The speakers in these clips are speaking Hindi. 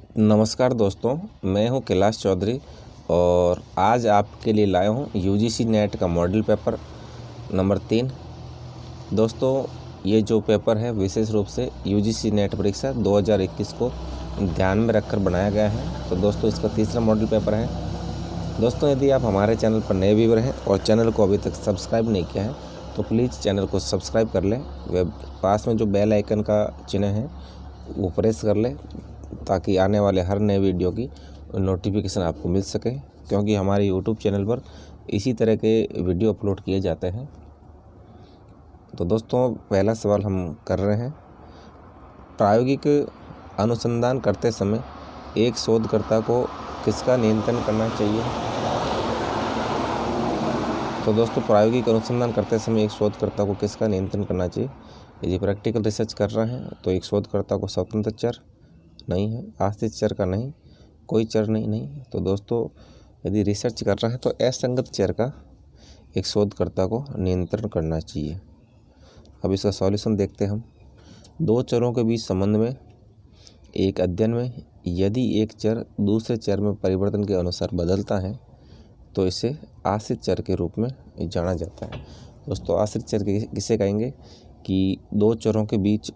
नमस्कार दोस्तों, मैं हूं कैलाश चौधरी और आज आपके लिए लाया हूं यूजीसी नेट का मॉडल पेपर नंबर 3। दोस्तों, ये जो पेपर है विशेष रूप से यूजीसी नेट परीक्षा 2021 को ध्यान में रखकर बनाया गया है। तो दोस्तों, इसका तीसरा मॉडल पेपर है। दोस्तों, यदि आप हमारे चैनल पर नए व्यूअर हैं और चैनल को अभी तक सब्सक्राइब नहीं किया है तो प्लीज़ चैनल को सब्सक्राइब कर लें। वे पास में जो बेल आइकन का चिन्ह है वो प्रेस कर लें ताकि आने वाले हर नए वीडियो की नोटिफिकेशन आपको मिल सके, क्योंकि हमारे यूट्यूब चैनल पर इसी तरह के वीडियो अपलोड किए जाते हैं। तो दोस्तों, पहला सवाल हम कर रहे हैं, प्रायोगिक अनुसंधान करते समय एक शोधकर्ता को किसका नियंत्रण करना चाहिए। तो दोस्तों, प्रायोगिक अनुसंधान करते समय एक शोधकर्ता को किसका नियंत्रण करना चाहिए। यदि प्रैक्टिकल रिसर्च कर रहे हैं तो एक शोधकर्ता को स्वतंत्र चर नहीं है, आश्रित चर का नहीं, कोई चर नहीं। तो दोस्तों, यदि रिसर्च कर रहा है तो असंगत चर का एक शोधकर्ता को नियंत्रण करना चाहिए। अब इसका सॉल्यूशन देखते हैं हम। दो चरों के बीच संबंध में एक अध्ययन में यदि एक चर दूसरे चर में परिवर्तन के अनुसार बदलता है तो इसे आश्रित चर के रूप में जाना जाता है। दोस्तों, आश्रित चर किसे कहेंगे कि दो चरों के बीच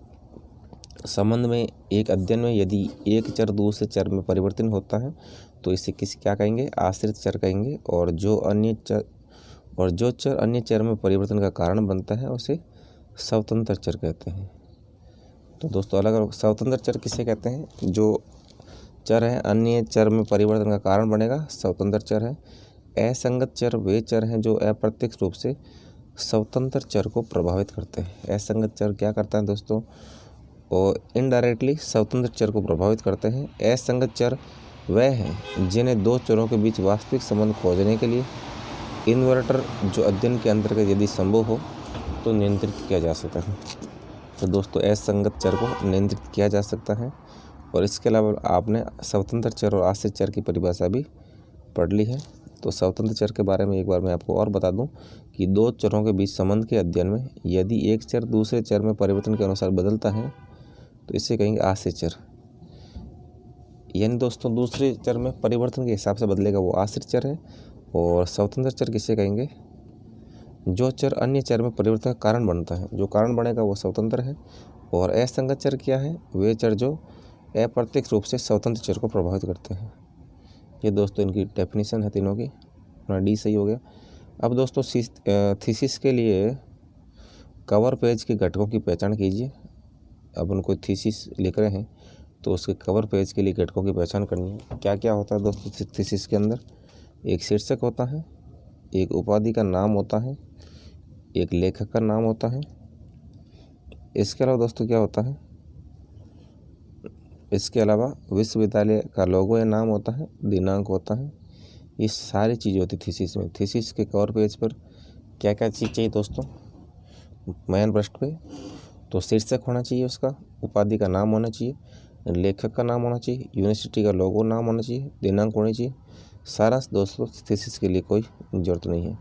संबंध में एक अध्ययन में यदि एक चर दूसरे चर में परिवर्तन होता है तो इसे क्या कहेंगे, आश्रित चर कहेंगे। और जो चर अन्य चर में परिवर्तन का कारण बनता है उसे स्वतंत्र चर कहते हैं। तो दोस्तों, अलग अलग स्वतंत्र चर किसे कहते हैं, जो चर है अन्य चर में परिवर्तन का कारण बनेगा, स्वतंत्र चर है। असंगत चर वे चर हैं जो अप्रत्यक्ष रूप से स्वतंत्र चर को प्रभावित करते हैं। असंगत चर क्या करता है दोस्तों, और इनडायरेक्टली स्वतंत्र चर को प्रभावित करते हैं। असंगत चर वह हैं जिन्हें दो चरों के बीच वास्तविक संबंध खोजने के लिए इन्वर्टर जो अध्ययन के अंतर्गत यदि संभव हो तो नियंत्रित किया जा सकता है। तो दोस्तों, असंगत चर को नियंत्रित किया जा सकता है। और इसके अलावा आपने स्वतंत्र चर और आश्रित चर की परिभाषा भी पढ़ ली है। तो स्वतंत्र चर के बारे में एक बार मैं आपको और बता दूं कि दो चरों के बीच संबंध के अध्ययन में यदि एक चर दूसरे चर में परिवर्तन के अनुसार बदलता है तो इसे कहेंगे आश्रित चर। यानी दोस्तों, दूसरे चर में परिवर्तन के हिसाब से बदलेगा वो आश्रित चर है। और स्वतंत्र चर किसे कहेंगे, जो चर अन्य चर में परिवर्तन का कारण बनता है, जो कारण बनेगा वो स्वतंत्र है। और असंगत चर क्या है, वे चर जो अप्रत्यक्ष रूप से स्वतंत्र चर को प्रभावित करते हैं। ये दोस्तों इनकी डेफिनेशन है तीनों की। अपना डी सही हो गया। अब दोस्तों, थीसिस के लिए कवर पेज के घटकों की पहचान कीजिए। अब उनको थीसिस लिख रहे हैं तो उसके कवर पेज के लिए घटकों की पहचान करनी है। क्या क्या होता है दोस्तों थीसिस के अंदर, एक शीर्षक होता है, एक उपाधि का नाम होता है, एक लेखक का नाम होता है। इसके अलावा दोस्तों क्या होता है, इसके अलावा विश्वविद्यालय का लोगो या नाम होता है, दिनांक होता है। ये सारी चीज़ें होती थीसिस में। थीसिस के कवर पेज पर क्या क्या चीज़ चाहिए दोस्तों, मेन पृष्ठ पे तो शीर्षक होना चाहिए, उसका उपाधि का नाम होना चाहिए, लेखक का नाम होना चाहिए, यूनिवर्सिटी का लोगो नाम होना चाहिए, दिनांक होनी चाहिए। सारांश दोस्तों, थीसिस के लिए कोई ज़रूरत नहीं है।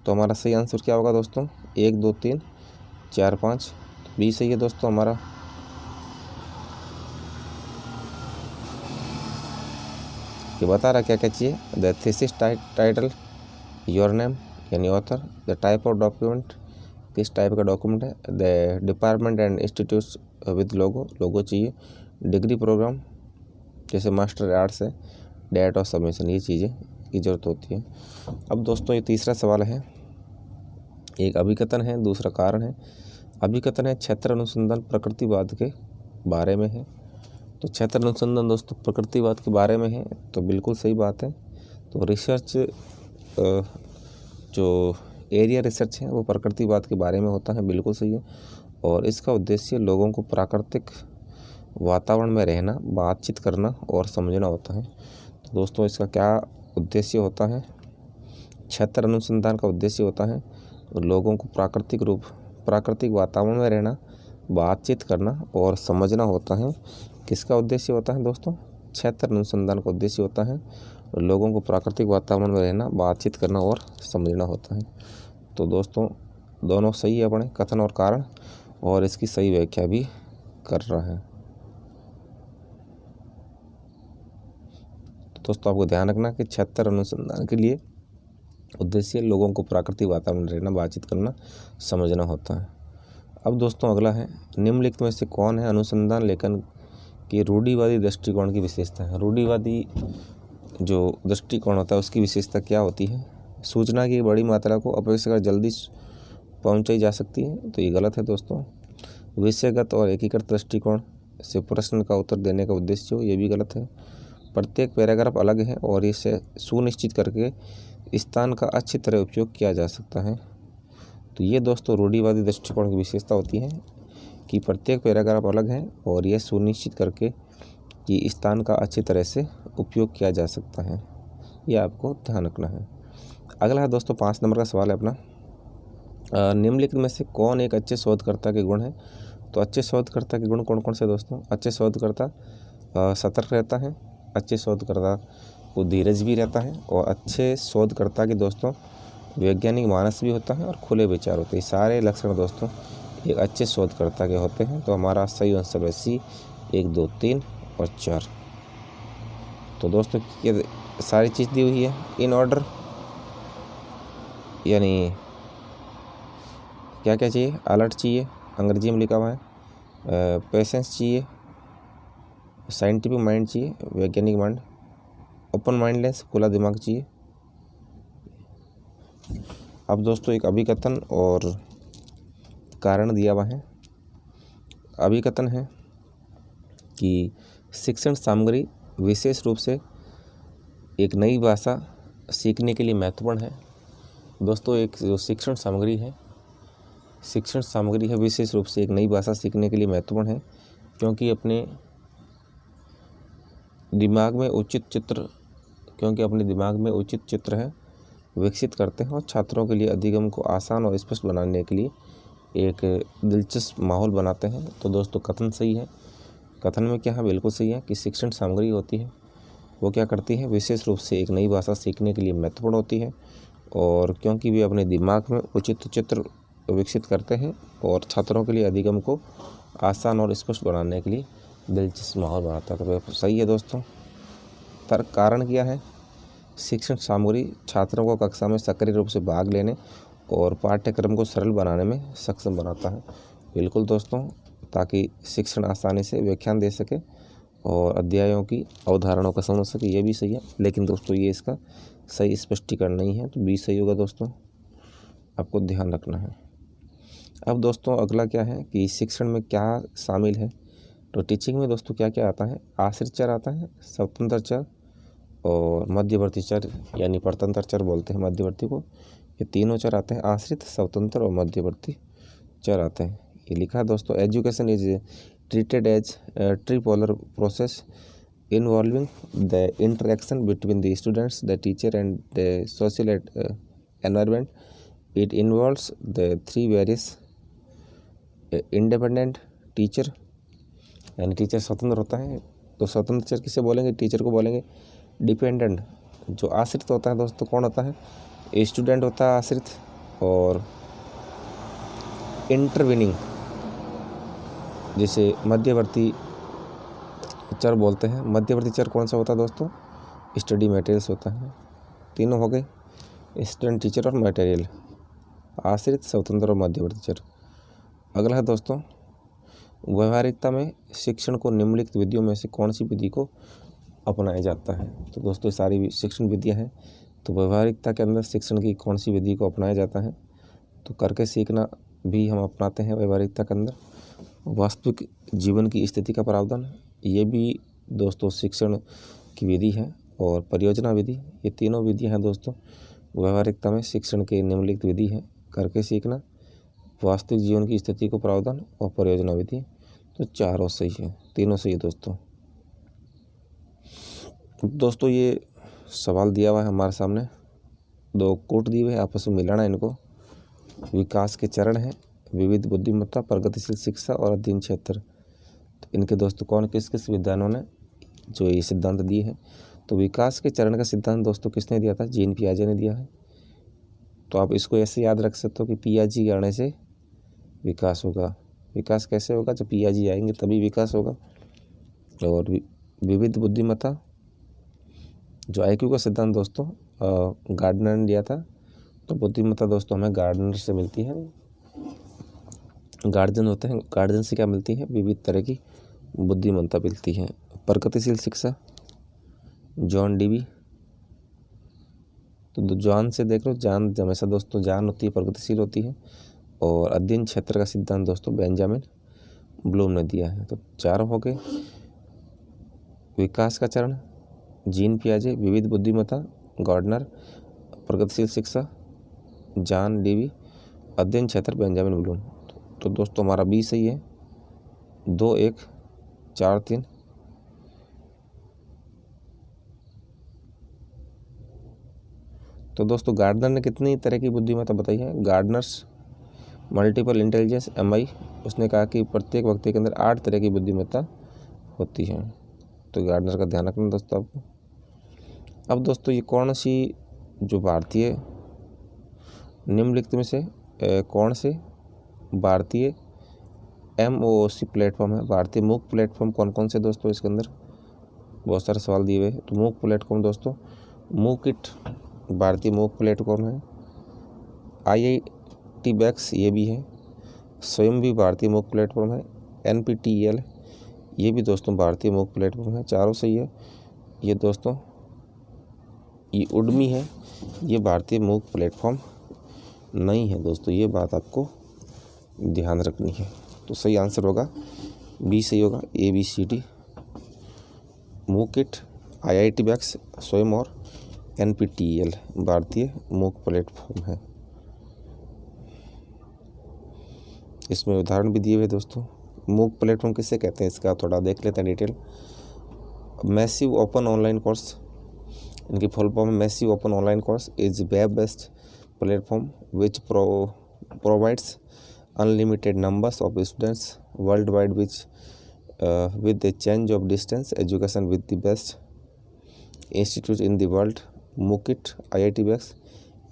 तो हमारा सही आंसर क्या होगा दोस्तों, 1 2 3 4 5 बी सही है दोस्तों हमारा। ये बता रहा क्या क्या चाहिए, the thesis title, your name यानी author, the type of document किस टाइप का डॉक्यूमेंट है, the department and institutes with logo चाहिए, डिग्री प्रोग्राम जैसे मास्टर आर्ट्स है, डेट ऑफ सबमिशन, ये चीज़ें की ज़रूरत होती है। अब दोस्तों, ये तीसरा सवाल है, एक अभिकथन है, दूसरा कारण है। अभिकथन है क्षेत्र अनुसंधान प्रकृतिवाद के बारे में है। तो क्षेत्र अनुसंधान दोस्तों प्रकृतिवाद के बारे में है, तो बिल्कुल सही बात है। तो रिसर्च जो एरिया रिसर्च है वो प्रकृतिवाद के बारे में होता है, बिल्कुल सही है। और इसका उद्देश्य लोगों को प्राकृतिक वातावरण में रहना, बातचीत करना और समझना होता है। तो दोस्तों, इसका क्या उद्देश्य होता है, क्षेत्र अनुसंधान का उद्देश्य होता है लोगों को प्राकृतिक वातावरण में रहना, बातचीत करना और समझना होता है। किसका उद्देश्य होता है दोस्तों, क्षेत्र अनुसंधान का उद्देश्य होता है लोगों को प्राकृतिक वातावरण में रहना, बातचीत करना और समझना होता है। तो दोस्तों, दोनों सही है अपने कथन और कारण, और इसकी सही व्याख्या भी कर रहा है। दोस्तों आपको ध्यान रखना कि 76 अनुसंधान के लिए उद्देश्य लोगों को प्राकृतिक वातावरण में रहना, बातचीत करना, समझना होता है। अब दोस्तों अगला है, निम्नलिखित में से कौन है अनुसंधान लेखन की रूढ़िवादी दृष्टिकोण की विशेषता है। रूढ़िवादी जो दृष्टिकोण होता है उसकी विशेषता क्या होती है? सूचना की बड़ी मात्रा को अपेक्षाकृत जल्दी पहुंचाई जा सकती है, तो ये गलत है दोस्तों। विषयगत और एकीकृत दृष्टिकोण से प्रश्न का उत्तर देने का उद्देश्य हो, ये भी गलत है। प्रत्येक पैराग्राफ अलग है और इसे सुनिश्चित करके स्थान का अच्छी तरह उपयोग किया जा सकता है। तो ये दोस्तों रूढ़िवादी दृष्टिकोण की विशेषता होती है कि प्रत्येक पैराग्राफ अलग है और यह सुनिश्चित करके कि स्थान का अच्छी तरह से उपयोग किया जा सकता है। यह आपको ध्यान रखना है। अगला है दोस्तों 5 नंबर का सवाल है अपना, निम्नलिखित में से कौन एक अच्छे शोधकर्ता के गुण है। तो अच्छे शोधकर्ता के गुण कौन कौन से दोस्तों? अच्छे शोधकर्ता सतर्क रहता है, अच्छे शोधकर्ता को धीरज भी रहता है, और अच्छे शोधकर्ता के दोस्तों वैज्ञानिक मानस भी होता है और खुले विचार होते हैं। सारे लक्षण दोस्तों एक अच्छे शोधकर्ता के होते हैं। तो हमारा सही आंसर है सी, 1, 2, 3 और 4। तो दोस्तों ये सारी चीज़ दी हुई है इन ऑर्डर, यानी क्या क्या चाहिए? अलर्ट चाहिए, अंग्रेजी में लिखा हुआ है, पेशेंस चाहिए, साइंटिफिक माइंड चाहिए, वैज्ञानिक माइंड, ओपन माइंडलेस, खुला दिमाग चाहिए। अब दोस्तों एक अभिकथन और कारण दिया हुआ है। अभिकथन है कि शिक्षण सामग्री विशेष रूप से एक नई भाषा सीखने के लिए महत्वपूर्ण है। दोस्तों एक जो शिक्षण सामग्री है विशेष रूप से एक नई भाषा सीखने के लिए महत्वपूर्ण है, क्योंकि अपने दिमाग में उचित चित्र है विकसित करते हैं और छात्रों के लिए अधिगम को आसान और स्पष्ट बनाने के लिए एक दिलचस्प माहौल बनाते हैं। तो दोस्तों कथन सही है। कथन में क्या है? बिल्कुल सही है कि शिक्षण सामग्री होती है वो क्या करती है? विशेष रूप से एक नई भाषा सीखने के लिए महत्वपूर्ण होती है, और क्योंकि वे अपने दिमाग में उचित चित्र विकसित करते हैं और छात्रों के लिए अधिगम को आसान और स्पष्ट बनाने के लिए दिलचस्प माहौल बनाता है। तो सही है दोस्तों। तर्क कारण क्या है? शिक्षण सामग्री छात्रों को कक्षा में सक्रिय रूप से भाग लेने और पाठ्यक्रम को सरल बनाने में सक्षम बनाता है। बिल्कुल दोस्तों, ताकि शिक्षण आसानी से व्याख्यान दे सके और अध्यायों की अवधारणाओं को समझ सके, ये भी सही है। लेकिन दोस्तों ये इसका सही स्पष्टीकरण नहीं है, तो बी सही होगा दोस्तों, आपको ध्यान रखना है। अब दोस्तों अगला क्या है कि शिक्षण में क्या शामिल है। तो टीचिंग में दोस्तों क्या क्या आता है? आश्रित चर आता है, स्वतंत्र चर और मध्यवर्ती चर, यानी परतंत्र चर बोलते हैं मध्यवर्ती को। ये तीनों चर आते हैं, आश्रित, स्वतंत्र और मध्यवर्ती चर आते हैं। ये लिखा है दोस्तों, education is treated as tripolar process involving the interaction between the students, the teacher and the social environment. It involves the 3 various independent teacher, यानी टीचर स्वतंत्र होता है। तो स्वतंत्र टीचर किसे बोलेंगे? टीचर को बोलेंगे। डिपेंडेंट जो आश्रित होता है दोस्तों कौन होता है? स्टूडेंट होता है आश्रित। और इंटरविनिंग जिसे मध्यवर्ती चर बोलते हैं। मध्यवर्ती चर कौन सा होता है दोस्तों? स्टडी मटेरियल्स होता है। तीनों हो गए, स्टूडेंट, टीचर और मटेरियल, आश्रित, स्वतंत्र और मध्यवर्ती चर। अगला है दोस्तों, व्यवहारिकता में शिक्षण को निम्नलिखित विधियों में से कौन सी विधि को अपनाया जाता है। तो दोस्तों सारी शिक्षण विधियां हैं, तो व्यवहारिकता के अंदर शिक्षण की कौन सी विधि को अपनाया जाता है? तो करके सीखना भी हम अपनाते हैं व्यवहारिकता के अंदर। वास्तविक जीवन की स्थिति का प्रावधान, ये भी दोस्तों शिक्षण की विधि है। और परियोजना विधि, ये तीनों विधियां हैं दोस्तों व्यवहारिकता में शिक्षण के निम्नलिखित विधि है। करके सीखना, वास्तविक जीवन की स्थिति को प्रावधान और परियोजना विधि। तो चारों सही है, तीनों सही है दोस्तों। दोस्तों ये सवाल दिया हुआ है हमारे सामने, 2 कोट दिए हुए हैं, आपस में मिलाना इनको। विकास के चरण हैं, विविध बुद्धिमत्ता, प्रगतिशील शिक्षा और अध्ययन क्षेत्र। तो इनके दोस्तों कौन किस किस विद्वानों ने जो ये सिद्धांत दिए हैं? तो विकास के चरण का सिद्धांत दोस्तों किसने दिया था? जीन पियाजे ने दिया है। तो आप इसको ऐसे याद रख सकते हो कि पियाजे के आने से विकास होगा। विकास कैसे होगा? जब पियाजे आएंगे तभी विकास होगा। और विविध बुद्धिमत्ता जो IQ का सिद्धांत दोस्तों गार्डनर ने दिया था। तो बुद्धिमत्ता दोस्तों हमें गार्डनर से मिलती है। गार्जियन होते हैं, गार्जियन से क्या मिलती है? विविध तरह की बुद्धिमत्ता मिलती है। प्रगतिशील शिक्षा जॉन डीवी। तो जॉन से देख लो, जान हमेशा दोस्तों जान होती है, प्रगतिशील होती है। और अध्ययन क्षेत्र का सिद्धांत दोस्तों बेंजामिन ब्लूम ने दिया है। तो 4 हो गए। विकास का चरण जीन पियाजे, विविध बुद्धिमत्ता गार्डनर, प्रगतिशील शिक्षा जॉन डीवी, अध्ययन क्षेत्र बेंजामिन ब्लूम। तो दोस्तों हमारा बी सही है। 2, 1, 4, 3। तो दोस्तों गार्डनर ने कितनी तरह की बुद्धिमत्ता बताई है? गार्डनर्स मल्टीपल इंटेलिजेंस MI, उसने कहा कि प्रत्येक व्यक्ति के अंदर 8 तरह की बुद्धिमत्ता होती है। तो गार्डनर का ध्यान रखना दोस्तों आपको। अब दोस्तों ये कौन सी जो भारतीय निम्नलिखित में से कौन से भारतीय MOOC प्लेटफॉर्म है? भारतीय मूक प्लेटफॉर्म कौन कौन से दोस्तों? इसके अंदर बहुत सारे सवाल दिए हुए हैं। तो मूक प्लेटफॉर्म दोस्तों मूकिट भारतीय मूक प्लेटफॉर्म है। IIT बैक्स ये भी है। स्वयं भी भारतीय मूक प्लेटफॉर्म है। NPTEL ये भी दोस्तों भारतीय मूक प्लेटफॉर्म है। चारों सही है। ये दोस्तों ये उडमी है, ये भारतीय मूक प्लेटफॉर्म नहीं है दोस्तों, ये बात आपको ध्यान रखनी है। तो सही आंसर होगा बी सही होगा, ABCD मूकिट, IIT बैक्स, स्वयं और NPTEL भारतीय मूक प्लेटफॉर्म है। इसमें उदाहरण भी दिए हुए दोस्तों। मूक प्लेटफॉर्म किसे कहते हैं इसका थोड़ा देख लेते हैं detail. Massive open online course, इनकी फुल फॉर्म है massive open online course is web based platform which provides unlimited numbers of students world wide which with the change of distance education with the best institute in the world. MOOCIT, IIT बैक्स,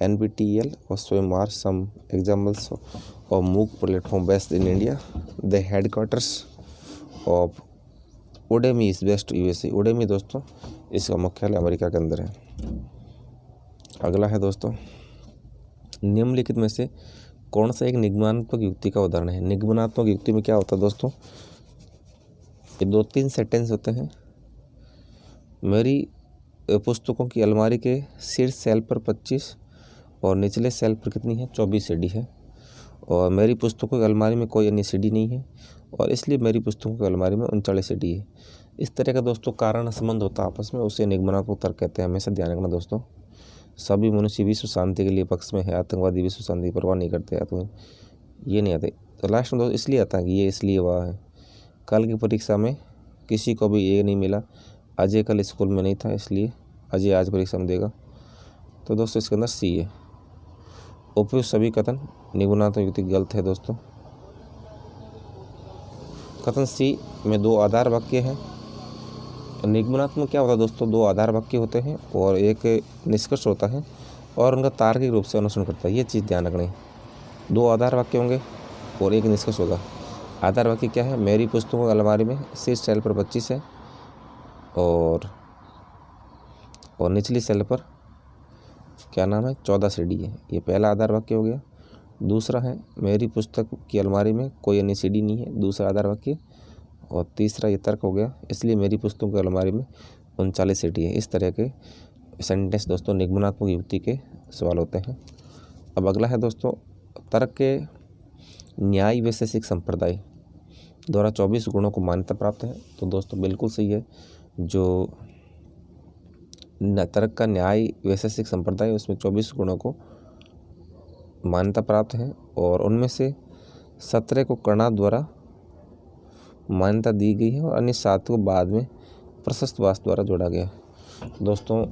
NPTEL और स्वयं are some examples of MOOC platform based in India. The headquarters of Udemy is based USA. Udemy दोस्तों इसका मुख्यालय अमेरिका के अंदर है। अगला है दोस्तों निम्नलिखित में से कौन सा एक निगमनात्मक युक्ति का उदाहरण है? निगमनात्मक युक्ति में क्या होता है दोस्तों? ये 2-3 सेंटेंस होते हैं। मेरी पुस्तकों की अलमारी के शीर्ष सेल पर 25 और निचले सेल पर कितनी है? 24 सीढ़ी है। और मेरी पुस्तकों की अलमारी में कोई अन्य सीढ़ी नहीं है और इसलिए मेरी पुस्तकों की अलमारी में 39 सीढ़ी है। इस तरह का दोस्तों कारण संबंध होता है आपस में, उसे निगमनात्मक तर्क कहते हैं। हमेशा ध्यान रखना दोस्तों। सभी मनुष्य विश्व शांति के लिए पक्ष में है, आतंकवादी विश्व शांति की परवाह नहीं करते हैं, तो ये नहीं आते। तो लास्ट में दोस्तों इसलिए आता है कि ये इसलिए हुआ है। कल की परीक्षा में किसी को भी ये नहीं मिला, अजय कल स्कूल में नहीं था इसलिए अजय आज परीक्षा में देगा। तो दोस्तों इसके अंदर सी है। उपयुक्त सभी कथन निगमनात्मक युक्ति गलत है दोस्तों। कथन सी में 2 आधार वाक्य हैं। निगमनात्मक क्या होता है दोस्तों? 2 आधार वाक्य होते हैं और एक निष्कर्ष होता है और उनका तार्किक रूप से अनुसरण करता है। ये चीज़ ध्यान रखनी है। 2 आधार वाक्य होंगे और एक निष्कर्ष होगा। आधार वाक्य क्या है? मेरी पुस्तकों की अलमारी में शीर्ष सेल पर 25 है और निचली सेल पर क्या नाम है? 14 सीढ़ी है। ये पहला आधार वाक्य हो गया। दूसरा है मेरी पुस्तक की अलमारी में कोई अन्य सीढ़ी नहीं है, दूसरा आधार वाक्य। और तीसरा ये तर्क हो गया, इसलिए मेरी पुस्तकों की अलमारी में 39 सीढ़ी है। इस तरह के सेंटेंस दोस्तों निगमनात्मक युक्ति के सवाल होते हैं। अब अगला है दोस्तों तर्क के न्याय वैशेषिक संप्रदाय द्वारा 24 गुणों को मान्यता प्राप्त है। तो दोस्तों बिल्कुल सही है। जो तर्क का न्याय वैशेषिक संप्रदाय उसमें 24 गुणों को मान्यता प्राप्त है और उनमें से 17 को कर्णाद द्वारा मान्यता दी गई है और अन्य 7 को बाद में प्रशस्तवास द्वारा जोड़ा गया। दोस्तों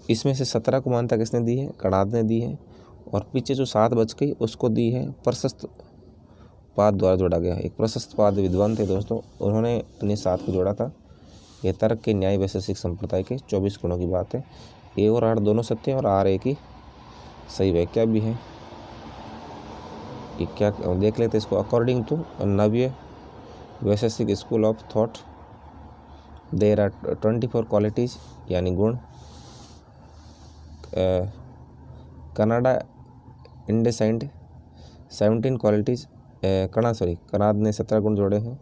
इसमें से 17 को मान्यता किसने दी है? कर्णाद ने दी है और पीछे जो 7 बच गई उसको दी है प्रशस्तवाद द्वारा जोड़ा गया। एक प्रशस्तवाद विद्वान थे दोस्तों, उन्होंने अन्य 7 को जोड़ा था। यह तर्क के न्याय वैशेषिक संप्रदाय के 24 गुणों की बात है। ए और आर दोनों सत्य हैं और आर एक ही सही व्याख्या भी है। ये क्या देख लेते इसको। According to Navya Vaisheshika school of thought there are 24 qualities यानी गुण कनाडा इंडेसाइंड 17 क्वालिटीज़, कनाद ने 17 गुण जोड़े हैं।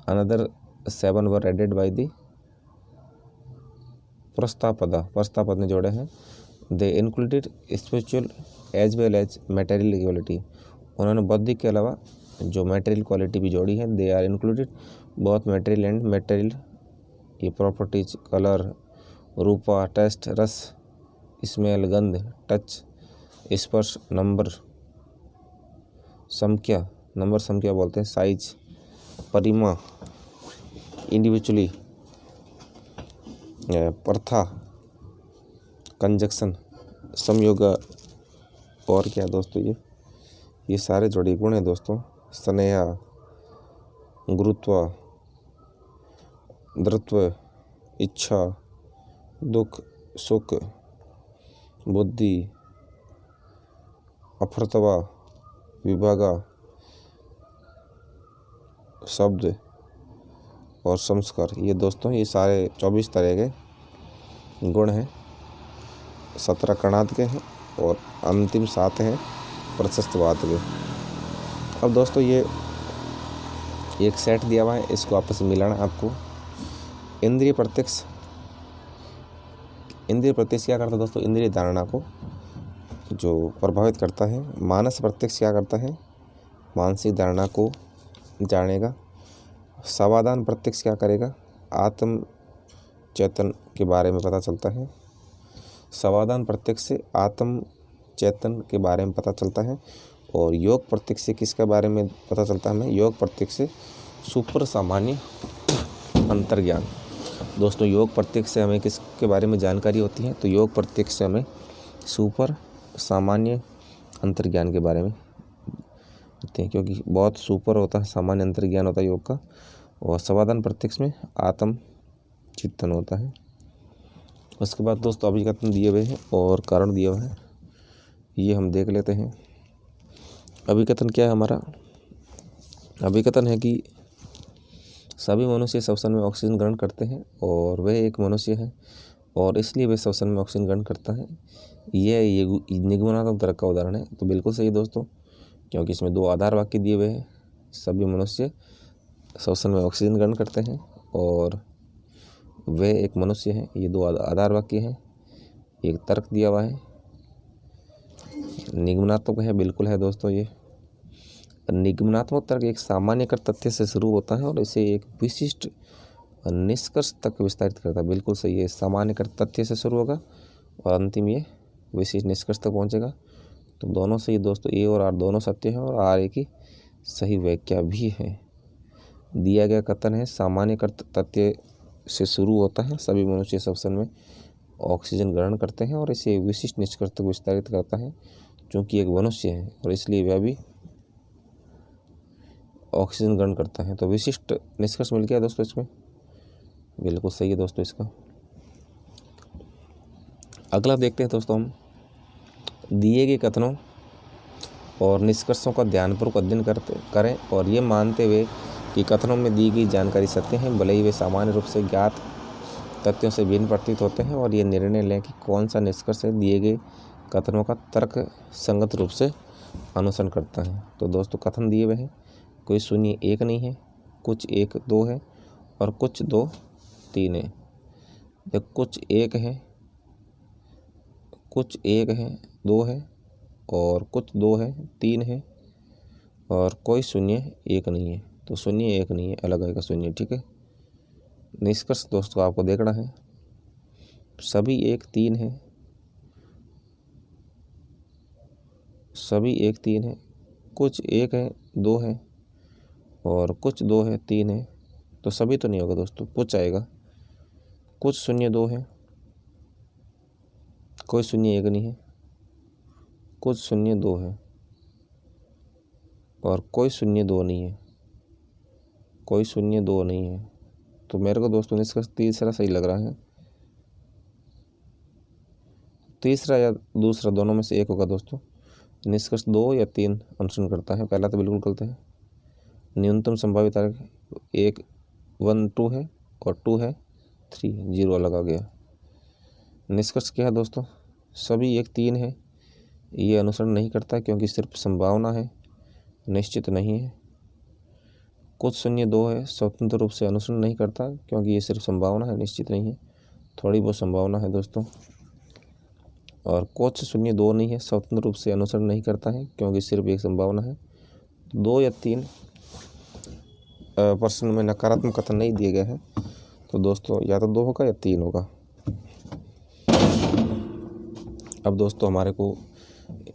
Another 7 were added by the Prashastapada ने जोड़े हैं। They included spiritual as well as material equality, उन्होंने बौद्धिक के अलावा जो मटेरियल क्वालिटी भी जोड़ी है। They are included both material and material, ये प्रॉपर्टीज, कलर, रूपा, टेस्ट, रस, स्मेल, गंध, टच, स्पर्श, नंबर संख्या बोलते हैं, साइज, परिमा, इंडिविजुअली, प्रथा, कंजक्शन, संयोग, और क्या दोस्तों ये सारे जोड़ी गुण हैं दोस्तों। स्नेह, गुरुत्व, द्रत्व, इच्छा, दुख, सुख, बुद्धि, अफरतवा, विभागा, शब्द और संस्कार, ये दोस्तों ये सारे 24 तरह के गुण हैं। 17 कणाद के हैं और अंतिम 7 हैं प्रशस्तवाद के। अब दोस्तों ये एक सेट दिया हुआ है, इसको आपस में मिलाना आपको। इंद्रिय प्रत्यक्ष क्या करता है दोस्तों? इंद्रिय धारणा को जो प्रभावित करता है। मानस प्रत्यक्ष क्या करता है? मानसिक धारणा को जानेगा। समाधान प्रत्यक्ष क्या करेगा? आत्म चेतन के बारे में पता चलता है। समाधान प्रत्यक्ष से आत्म चेतन के बारे में पता चलता है। और योग प्रत्यक्ष से किसके बारे में पता चलता है हमें? योग प्रत्यक्ष से सुपर सामान्य अंतर्ज्ञान। दोस्तों योग प्रत्यक्ष से हमें किसके बारे में जानकारी होती है? तो योग प्रत्यक्ष से हमें सुपर सामान्य अंतर्ज्ञान के बारे में होते हैं, क्योंकि बहुत सुपर होता है, सामान्य अंतर्ज्ञान होता है योग का। और समाधान प्रत्यक्ष में आत्म चिंतन होता है। उसके बाद दोस्तों अभिकथन दिए हुए हैं और कारण दिए हुए हैं, ये हम देख लेते हैं। अभिकथन क्या है हमारा? अभिकथन है कि सभी मनुष्य श्वसन में ऑक्सीजन ग्रहण करते हैं और वह एक मनुष्य है और इसलिए वह श्वसन में ऑक्सीजन ग्रहण करता है। ये निगमनात्मक तर्क का उदाहरण है। तो बिल्कुल सही दोस्तों, क्योंकि इसमें 2 आधार वाक्य दिए हुए हैं। सभी मनुष्य श्वसन में ऑक्सीजन ग्रहण करते हैं और वह एक मनुष्य है, ये 2 आधार वाक्य हैं। एक तर्क दिया हुआ है, निगमनात्मक है, बिल्कुल है दोस्तों। ये निगमनात्मक तर्क एक सामान्यकृत तथ्य से शुरू होता है और इसे एक विशिष्ट निष्कर्ष तक विस्तारित करता है। बिल्कुल सही है, सामान्यकृत तथ्य से शुरू होगा और अंतिम ये विशिष्ट निष्कर्ष तक पहुंचेगा। तो दोनों सही दोस्तों, ए और आर दोनों सत्य हैं और आर ए की सही व्याख्या भी है। दिया गया कथन है सामान्यकृत तथ्य से शुरू होता है, सभी मनुष्य श्वसन में ऑक्सीजन ग्रहण करते हैं और इसे विशिष्ट निष्कर्ष तक विस्तारित करता है। क्योंकि एक मनुष्य है और इसलिए वह भी ऑक्सीजन ग्रहण करता है। तो विशिष्ट निष्कर्ष मिल गया दोस्तों इसमें, बिल्कुल सही है दोस्तों इसका। अगला देखते हैं दोस्तों हम, दिए गए कथनों और निष्कर्षों का ध्यानपूर्वक अध्ययन करें और ये मानते हुए कि कथनों में दी गई जानकारी सत्य है, भले ही वे सामान्य रूप से ज्ञात तथ्यों से भिन्न प्रतीत होते हैं, और ये निर्णय लें कि कौन सा निष्कर्ष दिए गए कथनों का तर्क संगत रूप से अनुसरण करता है। तो दोस्तों कथन दिए हुए हैं, कोई शून्य 1 नहीं है, कुछ 1 2 है और कुछ 2 3 है। जब कुछ 1 है, कुछ 1 है, 2 है और कुछ 2 है, 3 है और कोई शून्य 1 नहीं है। तो शून्य 1 नहीं है, अलग आएगा शून्य, ठीक है। निष्कर्ष दोस्तों आपको देखना है, सभी 1 3 है, सभी 1 3 है, कुछ 1 है, 2 है और कुछ 2 है, 3 है। तो सभी तो नहीं होगा दोस्तों, कुछ आएगा। कुछ शून्य 2 है, कोई शून्य 1 नहीं है, कुछ शून्य 2 है और कोई शून्य 2 नहीं है, कोई शून्य 2 नहीं है। तो मेरे को दोस्तों निष्कर्ष तीसरा सही लग रहा है, तीसरा या दूसरा दोनों में से एक होगा दोस्तों। निष्कर्ष 2 या 3 अनुसरण करता है, पहला तो बिल्कुल गलत है। न्यूनतम संभावित तारीख 1 1 2 है और 2 है 3 0 अलग आ गया। निष्कर्ष क्या है दोस्तों? सभी एक 3 है, ये अनुसरण नहीं करता क्योंकि सिर्फ संभावना है, निश्चित नहीं है। कुछ शून्य 2 है, स्वतंत्र रूप से अनुसरण नहीं करता क्योंकि ये सिर्फ संभावना है, निश्चित नहीं है, थोड़ी बहुत संभावना है दोस्तों। और कुछ शून्य 2 नहीं है, स्वतंत्र रूप से अनुसरण नहीं करता है क्योंकि सिर्फ एक संभावना है। 2 या 3 प्रश्न में नकारात्मक कथन नहीं दिए गए हैं, तो दोस्तों या तो 2 होगा या 3 होगा। अब दोस्तों हमारे को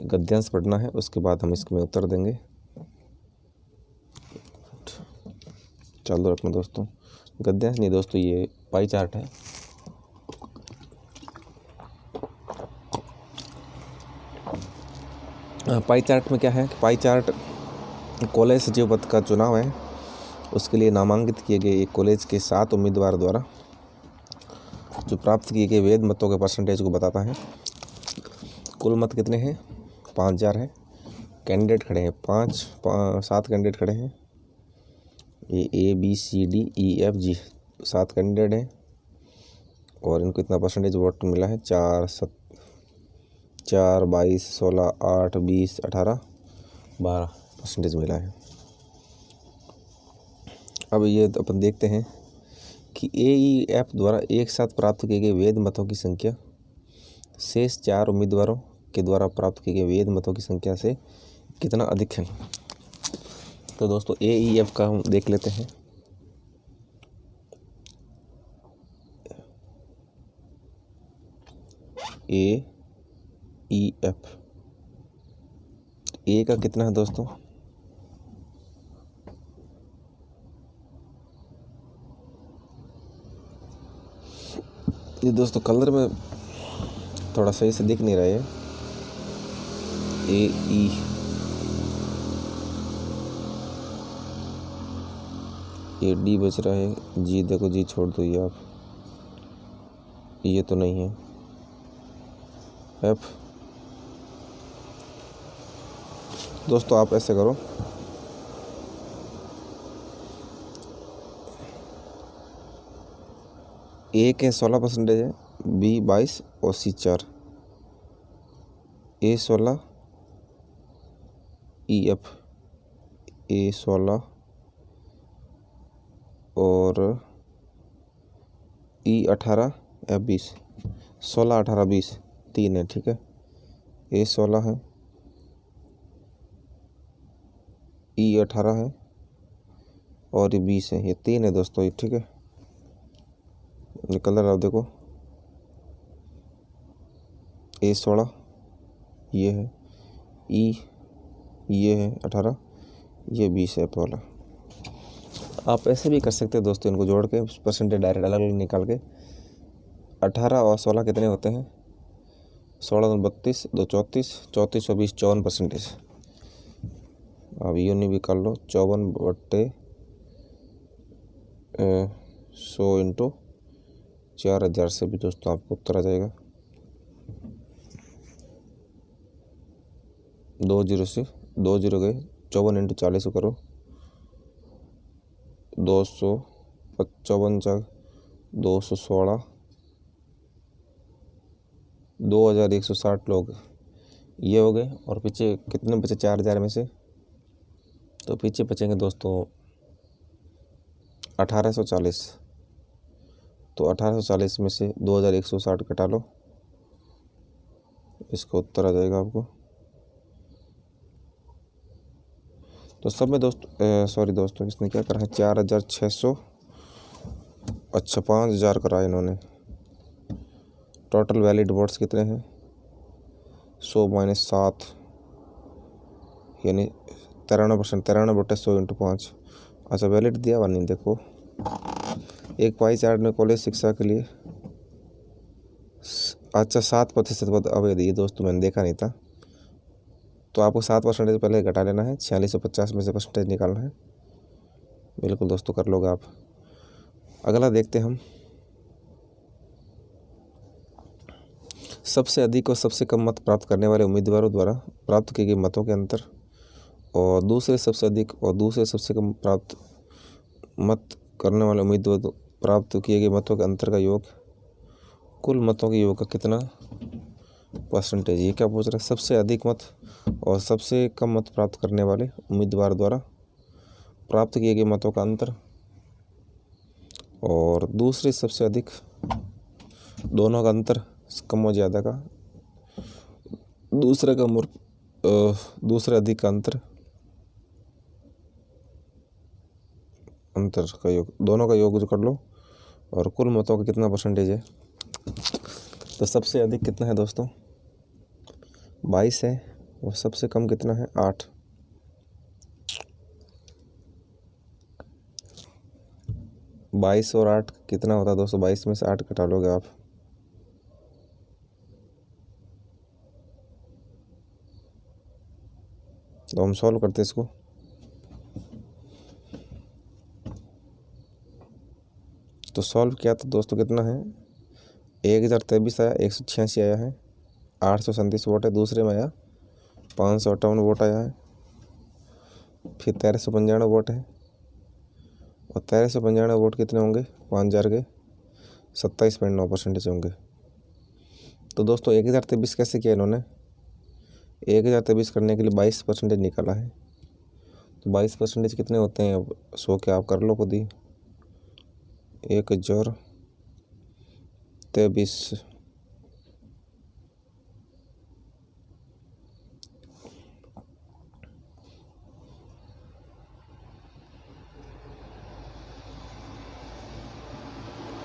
गद्यांश पढ़ना है, उसके बाद हम इसमें उत्तर देंगे। चालू रखना दोस्तों। गद्यांश नहीं दोस्तों, ये पाई चार्ट है। पाई चार्ट में क्या है कि पाई चार्ट कॉलेज सचिव पद का चुनाव है, उसके लिए नामांकित किए गए एक कॉलेज के 7 उम्मीदवार द्वारा जो प्राप्त किए गए वैध मतों के परसेंटेज को बताता है। कुल मत कितने हैं? 5000 है। कैंडिडेट खड़े हैं 7 कैंडिडेट खड़े हैं। A B C D E F G 7 candidate हैं और इनको इतना परसेंटेज वोट मिला है 4, 22, 16, 8, 20, 18, 12 परसेंटेज मिला है। अब ये तो अपन देखते हैं कि AEF द्वारा एक साथ प्राप्त किए गए वैध मतों की संख्या शेष 4 उम्मीदवारों के द्वारा प्राप्त किए गए वैध मतों की संख्या से कितना अधिक है। तो दोस्तों AEF का हम देख लेते हैं। AEF A का कितना है दोस्तों? ये दोस्तों कलर में थोड़ा सही से दिख नहीं रहा है। AE ये D बच रहा है, G देखो, G छोड़ दो, ये आप, ये तो नहीं है। F दोस्तों आप ऐसे करो, A के 16 परसेंटेज है, B 22 और C 4। A 16 EF A 16 और E 18 F 20, 16, 18, 20 3 है, ठीक है। A 16 है, E 18 है और ये 20 है, ये 3 है दोस्तों, ये ठीक है। ये कलर आप देखो, A 16 ये है, E ये है 18, ये 20 है वाला। आप ऐसे भी कर सकते हैं दोस्तों, इनको जोड़ के परसेंटेज डायरेक्ट अलग अलग निकाल के। 18 और 16 कितने होते हैं? 16 2 32, 2 34, 34 और 20 54 परसेंटेज। अब यूनि भी कर लो, 54/100 इंटू 4000 से भी दोस्तों आपको उत्तर आ जाएगा। 2 0 से 2 0 गए, 54 इंटू 40 करो, 255, 216, 2160 लोग ये हो गए। और पीछे कितने बचे 4000 में से? तो पीछे बचेंगे दोस्तों 1840। तो 1840 में से 2160 घटा लो, इसका उत्तर आ जाएगा आपको। तो सब में दोस्तों इसने क्या करा है? 4600, अच्छा 5000 करा इन्होंने। टोटल वैलिड वोट्स कितने हैं? 100 - 7 यानी 93%। 93 वोट है 100 इंटू 5। अच्छा वैलिड दिया हुआ नहीं, देखो एक पाई चार्ट में कॉलेज शिक्षा के लिए अच्छा 7% पद अवैध। ये दोस्तों मैंने देखा नहीं था, तो आपको 7% पहले घटा लेना है, 4650 में से परसेंटेज निकालना है। बिल्कुल दोस्तों कर लोगे आप। अगला देखते हम, सबसे अधिक और सबसे कम मत प्राप्त करने वाले उम्मीदवारों द्वारा प्राप्त किए गए मतों के अंतर और दूसरे सबसे अधिक और दूसरे सबसे कम प्राप्त मत करने वाले उम्मीदवार प्राप्त किए गए मतों के अंतर का योग कुल मतों के योग का कितना परसेंटेज। ये क्या पूछ रहा है? सबसे अधिक मत और सबसे कम मत प्राप्त करने वाले उम्मीदवार द्वारा प्राप्त किए गए मतों का अंतर, और दूसरे सबसे अधिक, दोनों का अंतर कम और ज़्यादा का, दूसरे कम और दूसरे अधिक का अंतर का योग, दोनों का योग जो कर लो, और कुल मतों का कितना परसेंटेज है। तो सबसे अधिक कितना है दोस्तों? 22 है, और सबसे कम कितना है? 8। बाईस और 8 कितना होता है दोस्तों? 22 में से 8 घटा लोगे आप, तो हम सॉल्व करते इसको। तो सॉल्व किया तो दोस्तों कितना है? 1023 आया, 186 आया है, 837 वोट है, दूसरे में आया 558 वोट आया है, फिर 1395 वोट है, और 1395 वोट कितने होंगे? 5000 के 27.9% होंगे। तो दोस्तों 1023 कैसे किया इन्होंने? 1023 करने के लिए 22% निकाला है। तो 22% कितने होते हैं? अब 100 के आप कर लो खुद ही। 1023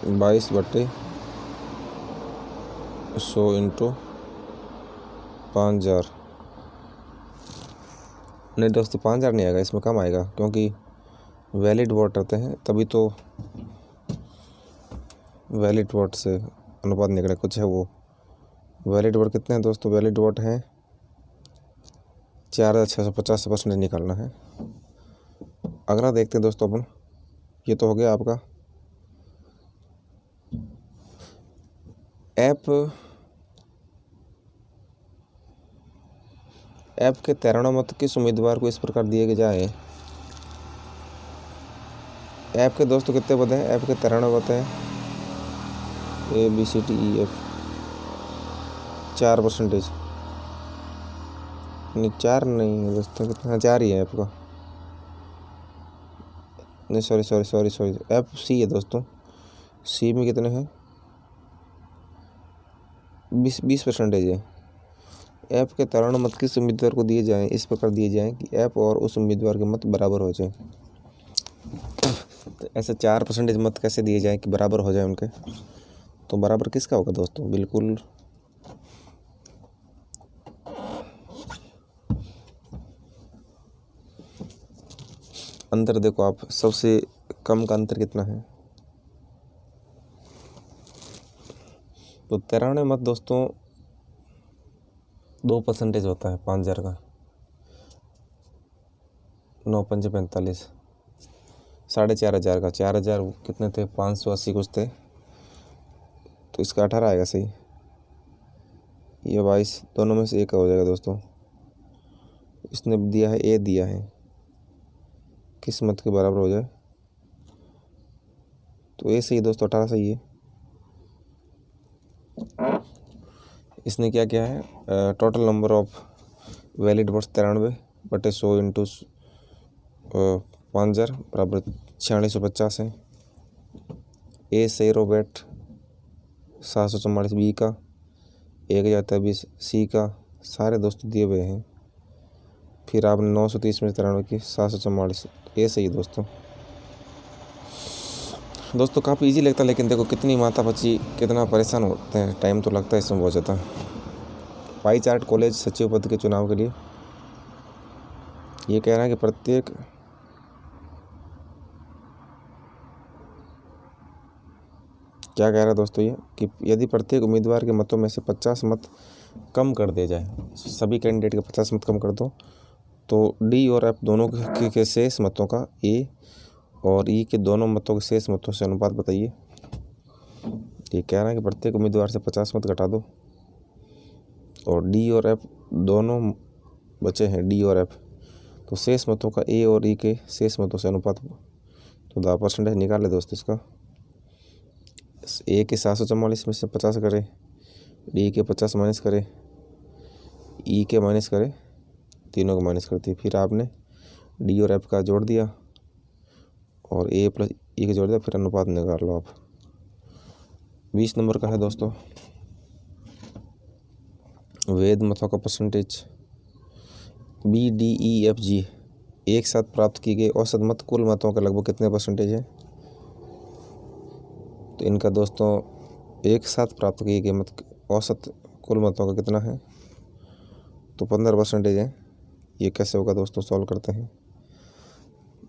22/100 इंटू 5000। नहीं दोस्तों, 5000 नहीं आएगा, इसमें कम आएगा, क्योंकि वैलिड वोट रहते हैं, तभी तो वैलिड वोट से अनुपात निकले कुछ है। वो वैलिड वोट कितने हैं दोस्तों? वैलिड वोट हैं 4650 निकालना है। अगला देखते हैं दोस्तों अपन। ये तो हो गया आपका ऐप के 93 मत किस उम्मीदवार को इस प्रकार दिए जाए। ऐप के दोस्तों कितने पद हैं? ऐप के 93 मत हैं। ABCDEF 4%। नहीं 4 नहीं है दोस्तों, कितना? 4 ही है ऐप का। नहीं सॉरी, ऐप सी है दोस्तों। सी में कितने हैं? 20% है। ऐप के 93 मत किस उम्मीदवार को दिए जाएं? इस प्रकार दिए जाएं कि ऐप और उस उम्मीदवार के मत बराबर हो जाए। तो ऐसे 4% मत कैसे दिए जाएं कि बराबर हो जाए उनके? तो बराबर किसका होगा दोस्तों? बिल्कुल अंतर देखो आप, सबसे कम का अंतर कितना है? तो 93 मत दोस्तों 2% होता है 5000 का। 9×5 45, 4500 का 4000 कितने थे? 580 कुछ थे, तो इसका 18 आएगा सही। ये 22, दोनों में से एक हो जाएगा दोस्तों। इसने दिया है ए, दिया है किस मत के बराबर हो जाए, तो ए सही दोस्तों, 18 सही है। इसने क्या किया है? Total number of valid votes 93/100 into 5000 बराबर 4650 है। ए सही रो बैट 744, बी का 1023, सी का सारे दोस्तों दिए हुए हैं। फिर आपने 930 में 93 की 744, ए सही दोस्तों। काफ़ी इजी लगता है, लेकिन देखो कितनी माता बच्ची कितना परेशान होते हैं, टाइम तो लगता है इसमें बहुत ज़्यादा। पाई चार्ट कॉलेज सचिव पद के चुनाव के लिए ये कह रहा है कि प्रत्येक क्या कह रहा है दोस्तों ये, कि यदि प्रत्येक उम्मीदवार के मतों में से 50 मत कम कर दिए जाए, सभी कैंडिडेट के 50 मत कम कर दो, तो डी और एफ दोनों के शेष मतों का ए और ई के दोनों मतों के शेष मतों से अनुपात बताइए। ये कह रहा है कि प्रत्येक उम्मीदवार से 50 मत घटा दो, और डी और एफ दोनों बचे हैं, डी और एफ, तो शेष मतों का ए और ई के शेष मतों से अनुपात, तो 10% निकाल ले दोस्तों। इसका ए के 744 में से 50 करें डी के 50 माइनस करें, ई के माइनस करें, तीनों को माइनस करती है। फिर आपने डी और एफ का जोड़ दिया और ए प्लस ई का जोड़ दिया, फिर अनुपात निकाल लो आप। 20 नंबर का है दोस्तों, वेद मतों का percentage. B D E F G एक साथ प्राप्त की गई औसत मत कुल मतों का लगभग कितने परसेंटेज है? तो इनका दोस्तों एक साथ प्राप्त किए गए मत औसत कुल मतों का कितना है? तो 15% है। ये कैसे होगा दोस्तों, सॉल्व करते हैं।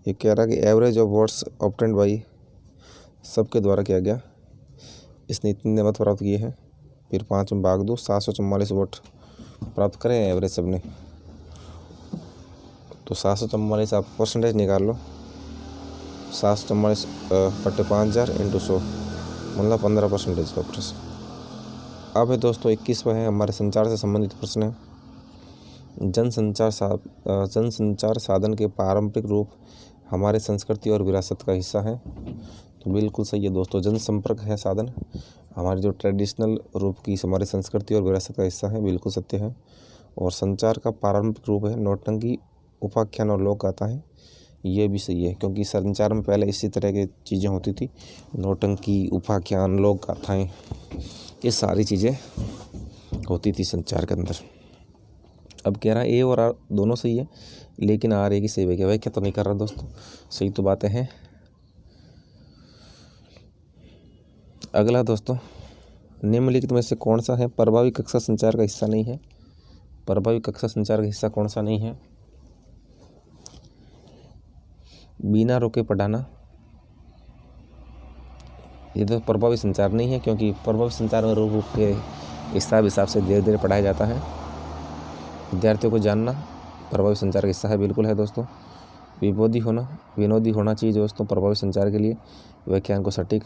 ये कह रहा है कि average of votes obtained by, सबके द्वारा किया गया, इसने इतने मत प्राप्त किए हैं। फिर 5 में भाग दो, 744 वोट प्राप्त करें एवरेज सबने। तो 744 आप परसेंटेज निकाल लो, 744 बटे 5000 इंटू 100 मतलब 15% का प्रश्न। अब है दोस्तों 21वां है, हमारे संचार से संबंधित प्रश्न है। जनसंचार साधन के पारंपरिक रूप हमारे संस्कृति और विरासत का हिस्सा है। तो बिल्कुल सही है दोस्तों, जनसंपर्क है साधन हमारे जो ट्रेडिशनल रूप की हमारी संस्कृति और विरासत का हिस्सा है, बिल्कुल सत्य है। और संचार का पारंपरिक रूप है नौटंकी, उपाख्यान और लोक गाथा है, ये भी सही है, क्योंकि संचार में पहले इसी तरह की चीज़ें होती थी, नौटंकी, उपाख्यान, लोक गाथाएँ, ये सारी चीज़ें होती थी संचार के अंदर। अब कह रहा है ए और आर दोनों सही है, लेकिन आर ए की सही है क्या? भाई क्या तो नहीं कर रहा दोस्तों, सही तो बातें हैं। अगला दोस्तों, निम्नलिखित में से कौन सा है प्रभावी कक्षा संचार का हिस्सा नहीं है? प्रभावी कक्षा संचार का हिस्सा कौन सा नहीं है? बिना रोके पढ़ाना, ये तो प्रभावी संचार नहीं है, क्योंकि प्रभावी संचार में रूप के हिसाब से धीरे धीरे पढ़ाया जाता है। विद्यार्थियों को जानना प्रभावी संचार का हिस्सा है, बिल्कुल है दोस्तों। विनोदी होना चाहिए दोस्तों प्रभावी संचार के लिए। व्याख्यान को सटीक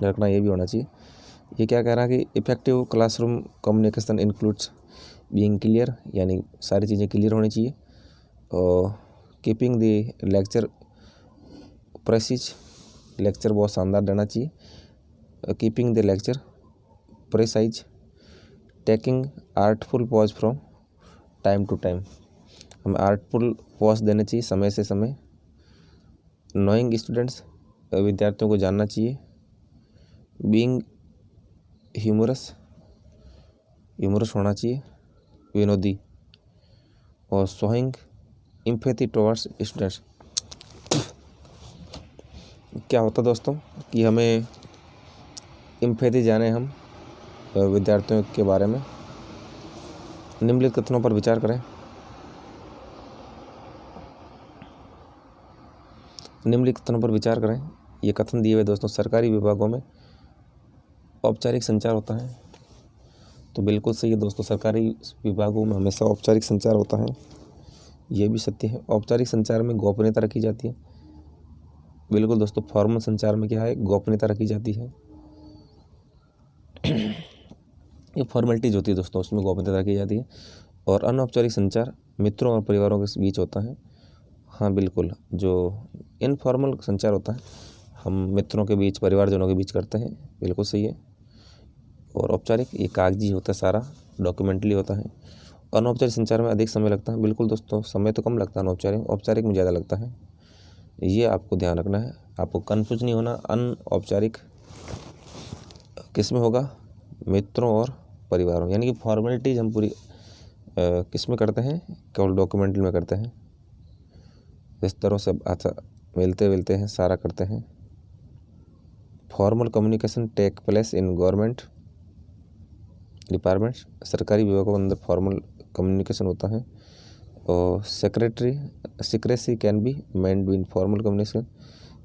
रखना, ये भी होना चाहिए। ये क्या कह रहा है कि effective classroom communication includes being clear, यानी सारी चीज़ें क्लियर होनी चाहिए। और keeping the lecture precise, lecture बहुत शानदार देना चाहिए। Keeping the lecture precise, taking artful pause from time to time, हमें आर्टफुल पॉज देने चाहिए समय से समय। नोइंग स्टूडेंट्स, विद्यार्थियों को जानना चाहिए। बीइंग ह्यूमरस, ह्यूमरस होना चाहिए, विनोदी। और शोइंग एम्पैथी टुवर्ड्स स्टूडेंट्स, क्या होता दोस्तों कि हमें एम्पैथी जाने हम विद्यार्थियों के बारे में। निम्नलिखित कथनों पर विचार करें। निम्नलिखित कथनों पर विचार करें। ये कथन दिए हुए दोस्तों, सरकारी विभागों में औपचारिक संचार होता है। तो बिल्कुल सही है दोस्तों, सरकारी विभागों में हमेशा औपचारिक संचार होता है, ये भी सत्य है। औपचारिक संचार में गोपनीयता रखी जाती है, बिल्कुल दोस्तों। फॉर्मल संचार में क्या है, गोपनीयता रखी जाती है। ये फॉर्मेलिटीज होती है दोस्तों, उसमें गोपनीयता रखी जाती है। और अनौपचारिक संचार मित्रों और परिवारों के बीच होता है। हाँ बिल्कुल, जो इनफॉर्मल संचार होता है हम मित्रों के बीच, परिवारजनों के बीच करते हैं, बिल्कुल सही है। और औपचारिक ये कागजी होता है, सारा डॉक्यूमेंटली होता है। अनौपचारिक संचार में अधिक समय लगता है, बिल्कुल दोस्तों, समय तो कम लगता है अनौपचारिक, औपचारिक में ज़्यादा लगता है, ये आपको ध्यान रखना है। आपको कन्फ्यूज नहीं होना। अनऔपचारिक किस में होगा, मित्रों और परिवारों, यानी कि फॉर्मेलिटीज हम पूरी किस में करते हैं, केवल डॉक्यूमेंटरी में करते हैं। इस तरह से अच्छा मिलते हैं, सारा करते हैं। Formal communication take place in government departments, सरकारी विभागों के अंदर फॉर्मल कम्युनिकेशन होता है। और secrecy can be mend in formal communication,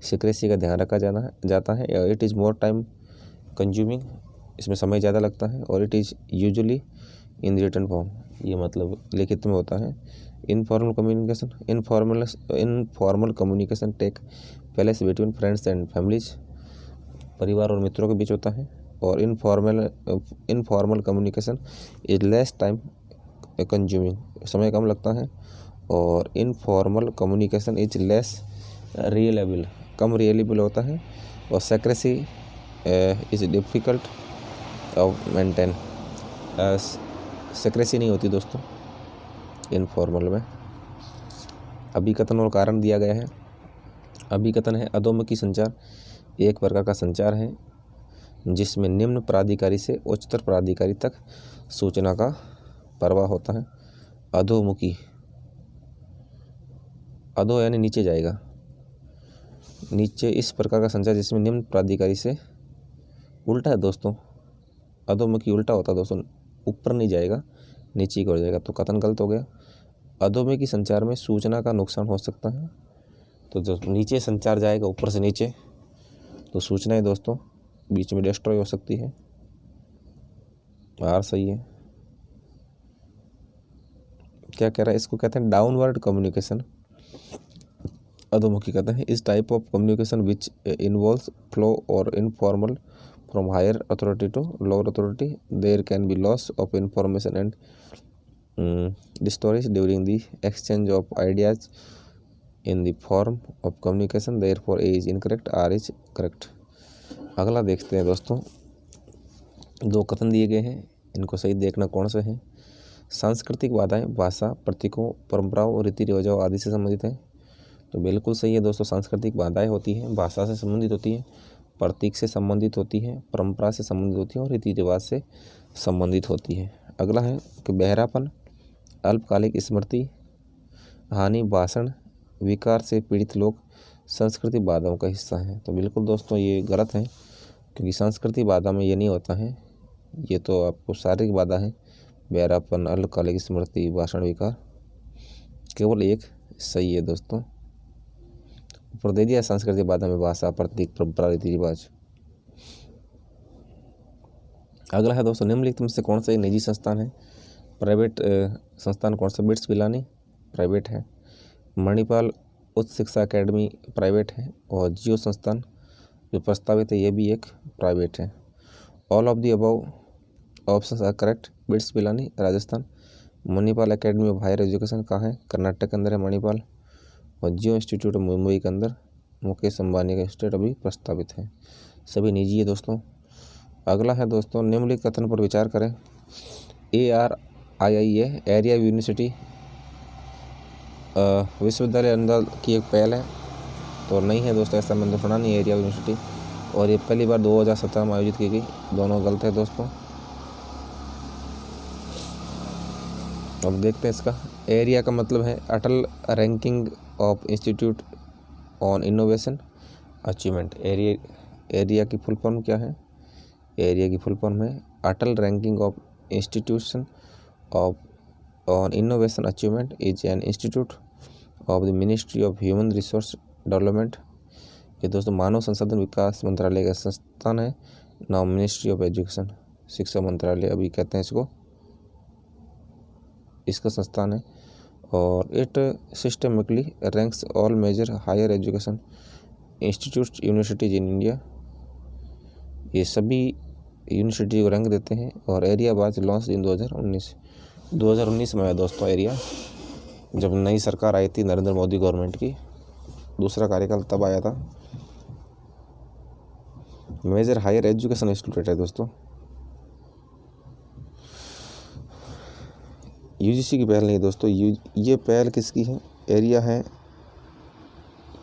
secrecy का ध्यान रखा जाता है। It is more time consuming, इसमें समय ज़्यादा लगता है। और it is usually in written form, ये मतलब लिखित में होता है। Informal communication take place between friends and families, परिवार और मित्रों के बीच होता है। और informal communication is less time consuming, समय कम लगता है। और informal communication is less reliable, come reliable होता है। और secrecy is difficult of maintain, secrecy नहीं होती दोस्तों इनफॉर्मल में। अभिकथन और कारण दिया गया है। अभिकथन है अधोमुखी संचार एक प्रकार का संचार है जिसमें निम्न प्राधिकारी से उच्चतर प्राधिकारी तक सूचना का प्रवाह होता है। अधोमुखी, अधो यानी नीचे जाएगा, नीचे इस प्रकार का संचार जिसमें निम्न प्राधिकारी से, उल्टा है दोस्तों, अधोमुखी उल्टा होता है दोस्तों, ऊपर नहीं जाएगा नीचे की ओर जाएगा, तो कथन गलत हो गया। अधोमुखी संचार में सूचना का नुकसान हो सकता है, तो जो नीचे संचार जाएगा ऊपर से नीचे तो सूचनाएं दोस्तों बीच में डिस्ट्रॉय हो सकती है। आर सही है। क्या कह रहा है, इसको कहते हैं डाउनवर्ड कम्युनिकेशन। अधोमुखी कहते हैं इस type of communication which involves flow और informal from higher authority to lower authority, there can be loss of information and distortion during the exchange of ideas in the form of communication, therefore A is incorrect, R is correct. अगला देखते हैं दोस्तों, दो कथन दिए गए हैं, इनको सही देखना कौन से हैं। सांस्कृतिक बाधाएं भाषा, प्रतीकों, परंपराओं, रीति रिवाजों आदि से संबंधित हैं, तो बिल्कुल सही है दोस्तों। सांस्कृतिक बाधाएं होती हैं, भाषा से संबंधित होती हैं, प्रतीक से संबंधित होती हैं, परंपरा से संबंधित होती हैं और रीति रिवाज से संबंधित होती है। अगला है कि बहरापन, अल्पकालिक स्मृति हानि, भाषण विकार से पीड़ित लोग सांस्कृतिक बाधाओं का हिस्सा हैं, तो बिल्कुल दोस्तों ये गलत है, क्योंकि सांस्कृतिक बाधा में ये नहीं होता है, ये तो आपको शारीरिक बाधा है। बहरापन, अल्पकालिक स्मृति, भाषण विकार, केवल एक सही है दोस्तों। ऊपर दे दिया सांस्कृतिक बाधा में भाषा, प्रतीक, परंपरा, रीति रिवाज। अगला है दोस्तों, निम्नलिखित में से कौन सा एक निजी संस्थान है। प्राइवेट संस्थान कौन सा, बिट्स पिलानी प्राइवेट है, मणिपाल उच्च शिक्षा अकेडमी प्राइवेट है, और जियो संस्थान जो प्रस्तावित है ये भी एक प्राइवेट है। All of the above options are correct. BITS Pilani Rajasthan, Manipal academy of higher education कहाँ है, कर्नाटक के अंदर है मणिपाल, और जियो इंस्टीट्यूट मुंबई के अंदर मुकेश अंबानी का इंस्टीट्यूट अभी प्रस्तावित है, सभी निजी है दोस्तों। अगला है दोस्तों, निम्नलिखित कथन पर विचार करें। ARIIA एरिया यूनिवर्सिटी विश्वविद्यालय अनुदान की एक पहल है, तो नहीं है दोस्तों, ऐसा मैंने सुना नहीं एरिया यूनिवर्सिटी, और ये पहली बार 2017 में आयोजित की गई, दोनों गलत है दोस्तों। अब देखते हैं इसका। एरिया का मतलब है Atal ranking of institute on innovation achievement. ARIIA की फुल फॉर्म क्या है, एरिया की फुल फॉर्म है Atal ranking of institution of on innovation achievement is an institute of the ministry of human resource development. ये दोस्तों मानव संसाधन विकास मंत्रालय का संस्थान है, नाउ मिनिस्ट्री ऑफ एजुकेशन, शिक्षा मंत्रालय अभी कहते हैं इसको, इसका संस्थान है। और it systemically ranks all major higher education institute universities in India, ये सभी यूनिवर्सिटी को रैंक देते हैं। और एरिया वाज लॉन्च इन 2019 में है दोस्तों एरिया, जब नई सरकार आई थी नरेंद्र मोदी गवर्नमेंट की, दूसरा कार्यकाल तब आया था। मेजर हायर एजुकेशन इंस्टीट्यूट है दोस्तों। यूजीसी की पहल नहीं दोस्तों, ये पहल किसकी है, एरिया है,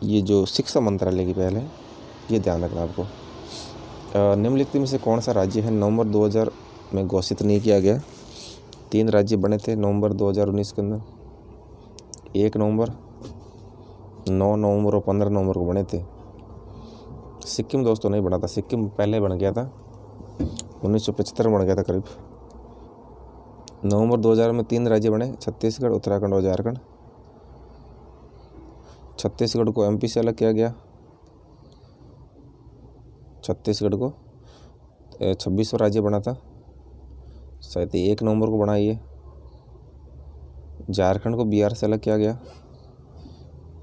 ये जो शिक्षा मंत्रालय की पहल है, ये ध्यान रखना आपको। निम्नलिखित में से कौन सा राज्य है नवंबर 2000 में घोषित नहीं किया गया। 3 राज्य बने थे नवंबर 2019 के अंदर, 1 नवंबर, 9 नवंबर और 15 नवंबर को बने थे। सिक्किम दोस्तों नहीं बना था, सिक्किम पहले बन गया था, 1975 में बन गया था करीब। नवंबर 2000 में 3 राज्य बने, छत्तीसगढ़, उत्तराखंड और झारखंड। छत्तीसगढ़ को एमपी से अलग किया गया, छत्तीसगढ़ को 26वां राज्य बना था, शायद 1 नवंबर को बना ये। झारखंड को बिहार से अलग किया गया,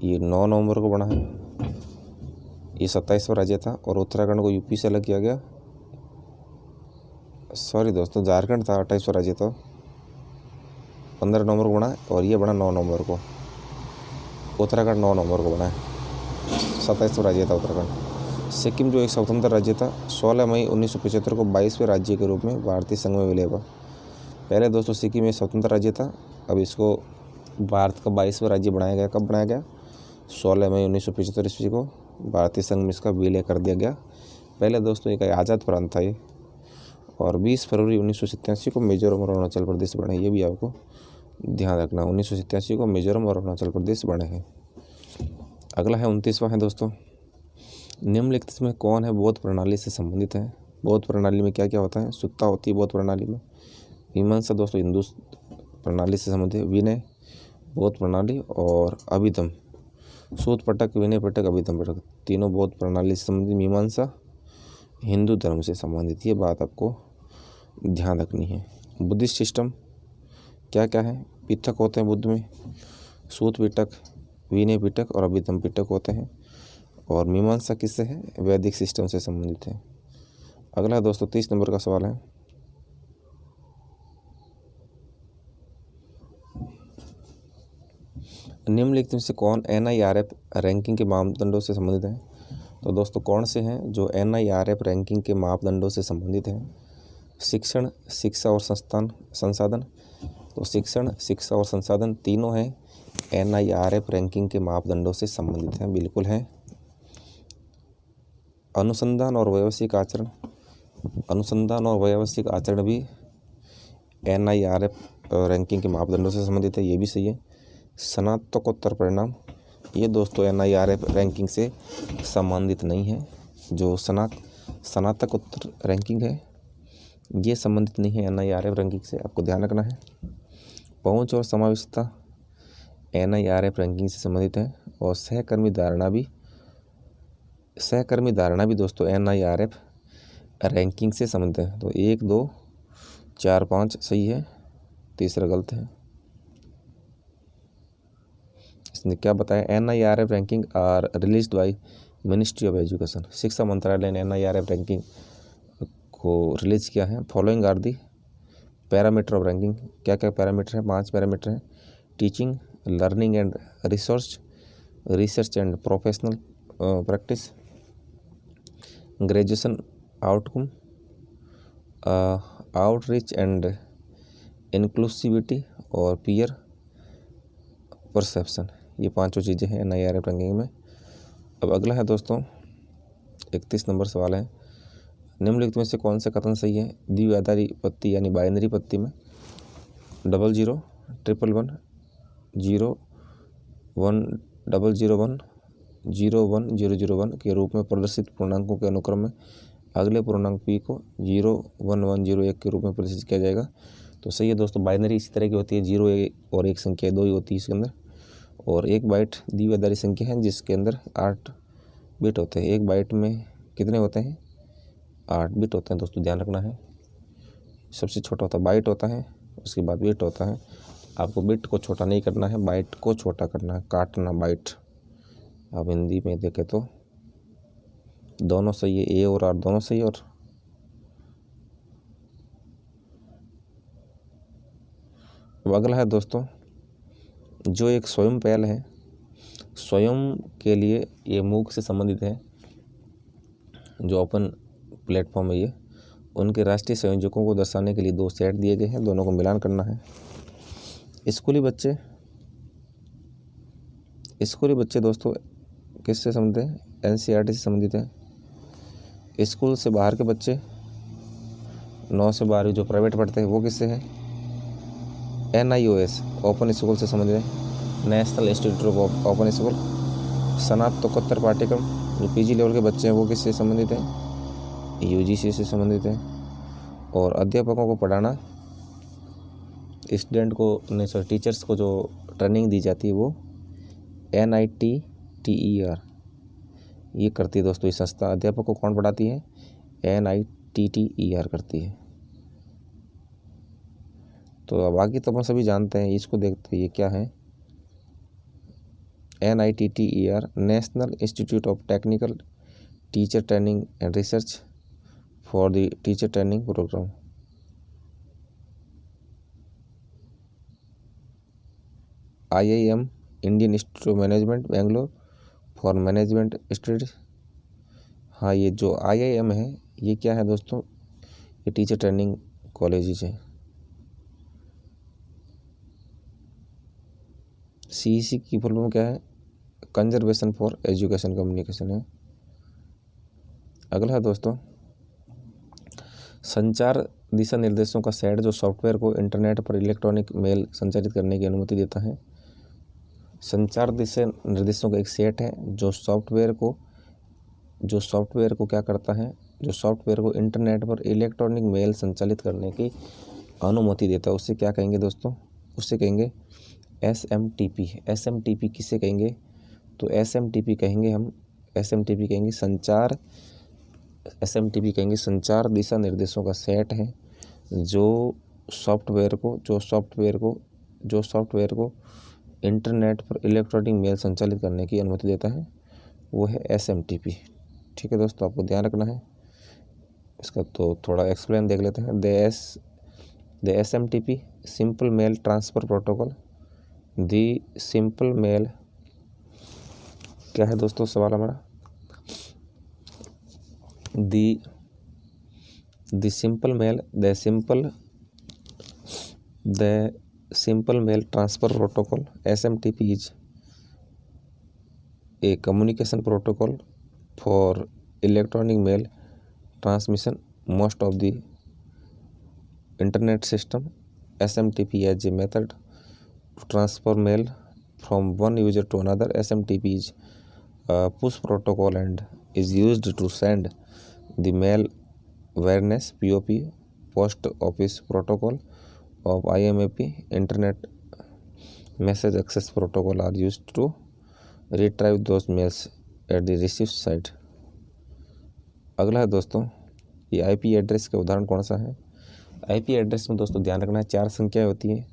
ये 9 नवंबर को बना है, ये 27वां राज्य था। और उत्तराखंड को यूपी से अलग किया गया, सॉरी दोस्तों झारखंड था 28वां राज्य था, 15 नवंबर को बना, और ये बना 9 नवंबर को। उत्तराखंड 9 नवंबर को बना है, 27वां राज्य था उत्तराखंड। सिक्किम जो एक स्वतंत्र राज्य था, 16 मई 1975 को 22वें राज्य के रूप में भारतीय संघ में विलय हुआ। पहले दोस्तों सिक्किम एक स्वतंत्र राज्य था, अब इसको भारत का 22वां राज्य बनाया गया। कब बनाया गया? 16 मई 1975 ईस्वी को भारतीय संघ में इसका विलय कर दिया गया। पहले दोस्तों एक आज़ाद प्रांत था ये, और 20 फरवरी 1987 को मिजोरम और अरुणाचल प्रदेश बने। ये भी आपको ध्यान रखना, 1987 को मिजोरम और अरुणाचल प्रदेश बने हैं। अगला है 29वां है दोस्तों, निम्नलिखित में कौन है बोध प्रणाली से संबंधित है? बोध प्रणाली में क्या क्या होता है? सुत्ता होती है बोध प्रणाली में। मीमांसा दोस्तों हिंदू प्रणाली से संबंधित है। विनय बोध प्रणाली और अभिधम, सूत पटक, विनय पटक, अभिधम पटक, तीनों बोध प्रणाली से संबंधित। मीमांसा हिंदू धर्म से संबंधित, ये बात आपको ध्यान रखनी है। बुद्धिस्ट सिस्टम क्या क्या है? पिटक होते हैं बुद्ध में, सूत पिटक, विनय पिटक और अभिधम पिटक होते हैं। और मीमांसा किससे है? वैदिक सिस्टम से संबंधित है। अगला दोस्तों 30 नंबर का सवाल है, निम्नलिखित में से कौन NIRF रैंकिंग के मापदंडों से संबंधित है? तो दोस्तों कौन से हैं जो NIRF रैंकिंग के मापदंडों से संबंधित हैं? शिक्षण, शिक्षा और संसाधन। तो शिक्षण, शिक्षा और संसाधन तीनों हैं NIRF रैंकिंग के मापदंडों से संबंधित हैं, बिल्कुल हैं। अनुसंधान और व्यावसायिक आचरण, अनुसंधान और व्यावसायिक आचरण भी NIRF रैंकिंग के मापदंडों से संबंधित है, ये भी सही है। स्नातकोत्तर परिणाम, ये दोस्तों NIRF रैंकिंग से संबंधित नहीं है। जो स्नातकोत्तर रैंकिंग है ये संबंधित नहीं है NIRF रैंकिंग से, आपको ध्यान रखना है। पहुंच और समावेशिता NIRF रैंकिंग से संबंधित है। और सहकर्मी धारणा भी दोस्तों NIRF रैंकिंग से संबंधित है। तो 1, 2, 4, 5 सही है, तीसरा गलत है। इसने क्या बताया? NIRF ranking are released by ministry of education, शिक्षा मंत्रालय ने NIRF रैंकिंग को रिलीज किया है। Following are the parameter of ranking, क्या क्या पैरामीटर है? 5 पैरामीटर हैं। Teaching, learning and research and professional practice, graduation outcome, outreach and inclusivity और पीयर परसेप्शन, ये 5 चीज़ें हैं NIRF रैंकिंग में। अब अगला है दोस्तों 31 नंबर सवाल है, निम्नलिखित में से कौन सा कथन सही है? द्विआधारी पत्ती यानी बाइनरी पत्ती में 00, 111, 0, 1, 001, 01, 001 के रूप में प्रदर्शित पूर्णांकों के अनुक्रम में अगले पूर्णांक p को 0, 1, 1, 0, 1 के रूप में प्रदर्शित किया जाएगा। तो सही है दोस्तों, बाइनरी इसी तरह की होती है, 0 और 1 संख्या 2 ही होती है इसके अंदर। और एक बाइट द्विआधारी संख्या है जिसके अंदर 8 बिट होते हैं। एक बाइट में कितने होते हैं? 8 बिट होते हैं दोस्तों, ध्यान रखना है। सबसे छोटा होता है बाइट होता है, उसके बाद बिट होता है। आपको बिट को छोटा नहीं करना है, बाइट को छोटा करना है, काटना बाइट। अब हिंदी में देखें तो दोनों सही है, ए और आर दोनों सही है। और अब अगला है दोस्तों, जो एक स्वयं पहल है, स्वयं के लिए ये मूक से संबंधित है, जो ओपन प्लेटफॉर्म है ये, उनके राष्ट्रीय संयोजकों को दर्शाने के लिए 2 सेट दिए गए हैं, दोनों को मिलान करना है। स्कूली बच्चे दोस्तों किससे संबंधित हैं? NCERT से संबंधित है। स्कूल से बाहर के बच्चे 9 से 12 जो प्राइवेट पढ़ते हैं वो किससे हैं? NIOS ओपन स्कूल से संबंधित है, national institute of open school. स्नातकोत्तर पाठ्यक्रम जो PG लेवल के बच्चे हैं वो किससे संबंधित हैं? UGC से संबंधित है। और अध्यापकों को पढ़ाना, टीचर्स को जो ट्रेनिंग दी जाती है वो NITTER ये करती है दोस्तों। ये संस्था अध्यापक को कौन पढ़ाती है? NITTER करती है। तो अब आगे तो अपन सभी जानते हैं, इसको देखते हैं ये क्या है। NITTER national institute of technical teacher training and research for the teacher training programme. IIM Indian institute of management Bangalore for management studies. हाँ, ये जो IIM है ये क्या है दोस्तों? ये टीचर ट्रेनिंग कॉलेजेस है। CEC की फुल फॉर्म क्या है? कंजर्वेशन फॉर एजुकेशन कम्युनिकेशन है। अगला है दोस्तों संचार दिशा निर्देशों का सेट जो सॉफ्टवेयर को इंटरनेट पर इलेक्ट्रॉनिक मेल संचारित करने की अनुमति देता है। संचार दिशा निर्देशों का एक सेट है जो सॉफ्टवेयर को क्या करता है, जो सॉफ्टवेयर को इंटरनेट पर इलेक्ट्रॉनिक मेल संचालित करने की अनुमति देता है। उससे क्या कहेंगे दोस्तों? उससे कहेंगे SMTP। SMTP किसे कहेंगे? तो SMTP कहेंगे हम, SMTP कहेंगे संचार दिशा निर्देशों का सेट है जो सॉफ्टवेयर को इंटरनेट पर इलेक्ट्रॉनिक मेल संचालित करने की अनुमति देता है, वो है SMTP। ठीक है दोस्तों, आपको ध्यान रखना है इसका। तो थोड़ा एक्सप्लेन देख लेते हैं। The SMTP simple mail transfer protocol. The simple mail क्या है दोस्तों सवाल हमारा? The simple mail transfer protocol SMTP is a communication protocol for electronic mail transmission. Most of the internet system SMTP as a method to transfer mail from one user to another. SMTP is a push protocol and is used to send the mail awareness POP post office protocol of IMAP internet message access protocol are used to retrieve those mails at the receive side. अगला है दोस्तों ये IP एड्रेस का उदाहरण कौन सा है? IP एड्रेस में दोस्तों ध्यान रखना है 4 संख्याएं होती हैं,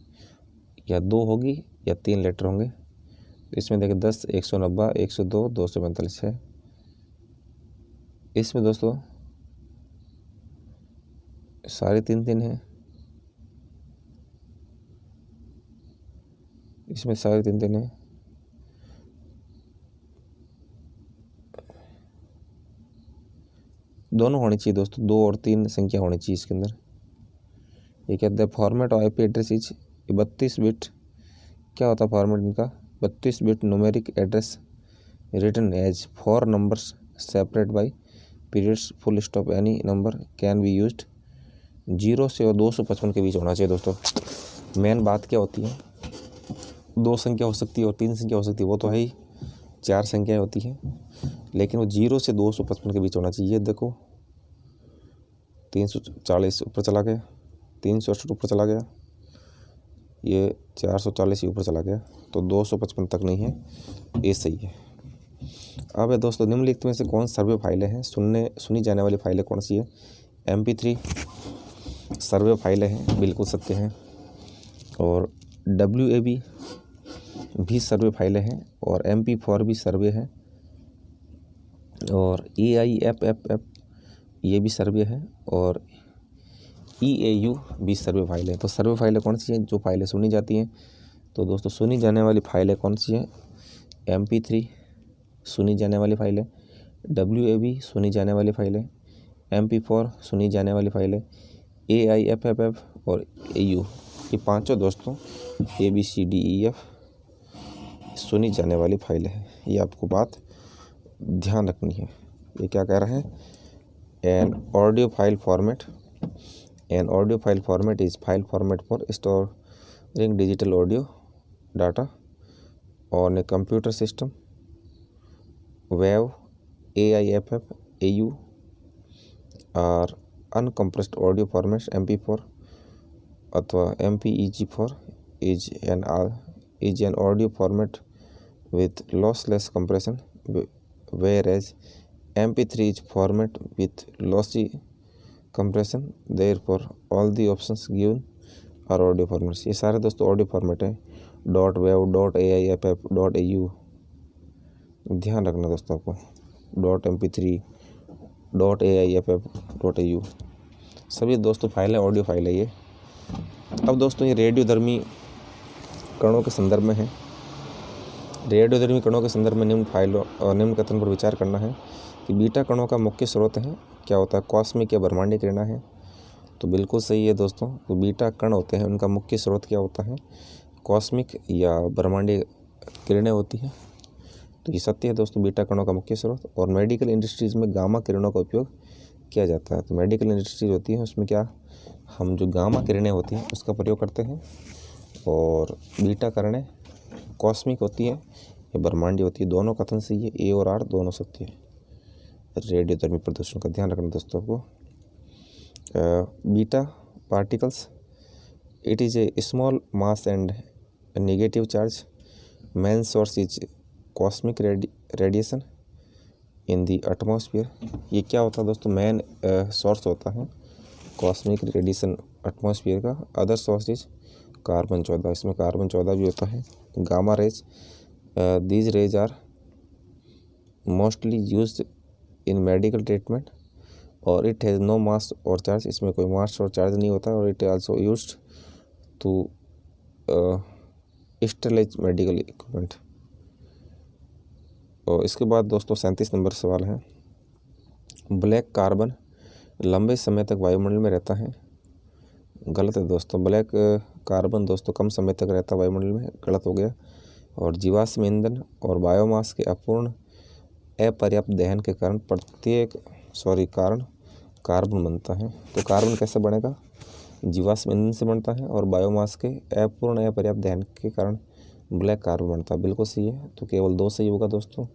या 2 होगी या 3 लेटर होंगे। तो इसमें देखिए 10, 190, 102, 245 है। इसमें दोस्तों सारे 3 हैं, इसमें सारे 3 हैं। दोनों होनी चाहिए दोस्तों, 2 और 3 संख्या होनी चाहिए इसके अंदर। ये कहते हैं format of IP address is 32 bit. क्या होता है फॉर्मेट इनका? 32 bit numeric address written as 4 numbers separate by periods full stop. Any number can be used. 0 से और 255 के बीच होना चाहिए दोस्तों। मेन बात क्या होती है? 2 संख्या हो सकती है और 3 संख्या हो सकती है, वो तो है ही। 4 संख्याएं होती हैं, लेकिन वो 0 से 255 के बीच होना चाहिए। ये देखो 340 ऊपर चला गया, 368 ऊपर चला गया, ये 440 ऊपर चला गया, तो 255 तक नहीं है, ये सही है। अब है दोस्तों निम्नलिखित में से कौन सर्वे फाइलें हैं? सुनी जाने वाली फाइलें कौन सी है? MP3 सर्वे फाइलें हैं, बिल्कुल सत्य हैं। और WAV भी सर्वे फाइलें हैं, और MP4 भी सर्वे है, और AIFFF ये भी सर्वे है, और EAU भी सर्वे फाइल है। तो सर्वे फाइलें कौन सी हैं? जो फाइलें सुनी जाती हैं। तो दोस्तों सुनी जाने वाली फाइलें कौन सी हैं? MP3 सुनी जाने वाली फाइलें, WAV सुनी जाने वाली फाइलें, MP4 सुनी जाने वाली फाइलें, AIFFF और AU, ये 5 दोस्तों ABCDEF सुनी जाने वाली फाइलें हैं। ये आपको बात ध्यान रखनी है। ये क्या कह रहा है? An audio file format is file format for storing digital audio data on a computer system. WAV, AIFF, AU are uncompressed audio format. MP4 अथवा MPEG4 is an audio format with lossless compression, whereas MP3 is format with lossy compression. Therefore all the options given are audio formats. ये सारे दोस्तों ऑडियो फॉर्मेट हैं। .wav, .aiff, .au ध्यान रखना दोस्तों आपको। .mp3, .aiff, .au सभी दोस्तों फाइल है, ऑडियो फाइल है ये। अब दोस्तों ये रेडियोधर्मी कणों के संदर्भ में है। रेडियोधर्मी कणों के संदर्भ में निम्न कथन पर विचार करना है कि बीटा कणों का मुख्य स्रोत है, क्या होता है? कॉस्मिक या ब्रह्मांडीय किरणा है। तो बिल्कुल सही है दोस्तों। तो बीटा कण होते हैं, उनका मुख्य स्रोत क्या होता है? कॉस्मिक या ब्रह्मांडीय किरणें होती हैं। तो ये सत्य है दोस्तों, बीटा किरणों का मुख्य स्रोत। और मेडिकल इंडस्ट्रीज़ में गामा किरणों का उपयोग किया जाता है। तो मेडिकल इंडस्ट्रीज होती है उसमें क्या, हम जो गामा किरणें होती हैं उसका प्रयोग करते हैं। और बीटा किरणें कॉस्मिक होती है या ब्रह्मांडीय होती है, दोनों कथन सही है, ए और आर दोनों सत्य है। रेडियोधर्मी प्रदूषण का ध्यान रखना दोस्तों को। Beta particles, it is a small mass and negative charge, main source is cosmic radiation in the atmosphere. ये क्या होता है दोस्तों, मेन सोर्स होता है कॉस्मिक रेडिएशन एटमॉस्फेयर का। अदर सोर्स इज कार्बन 14, इसमें कार्बन 14 भी होता है। Gamma rays, these rays are mostly used in medical treatment और इट हैज़ नो मास और चार्ज, इसमें कोई मास और चार्ज नहीं होता। और it also used to sterilise medical equipment. और इसके बाद दोस्तों 37 नंबर सवाल है, ब्लैक कार्बन लंबे समय तक वायुमंडल में रहता है। गलत है दोस्तों, ब्लैक कार्बन दोस्तों कम समय तक रहता है वायुमंडल में, गलत हो गया। और जीवाश्म ईंधन और बायोमास के अपूर्ण अपर्याप्त दहन के कारण कारण कार्बन बनता है। तो कार्बन कैसे बनेगा, जीवाश्म ईंधन से बनता है और बायोमास के अपूर्ण अपर्याप्त दहन के कारण ब्लैक कार्बन बनता है। बिल्कुल सही है, तो केवल 2 सही होगा दोस्तों।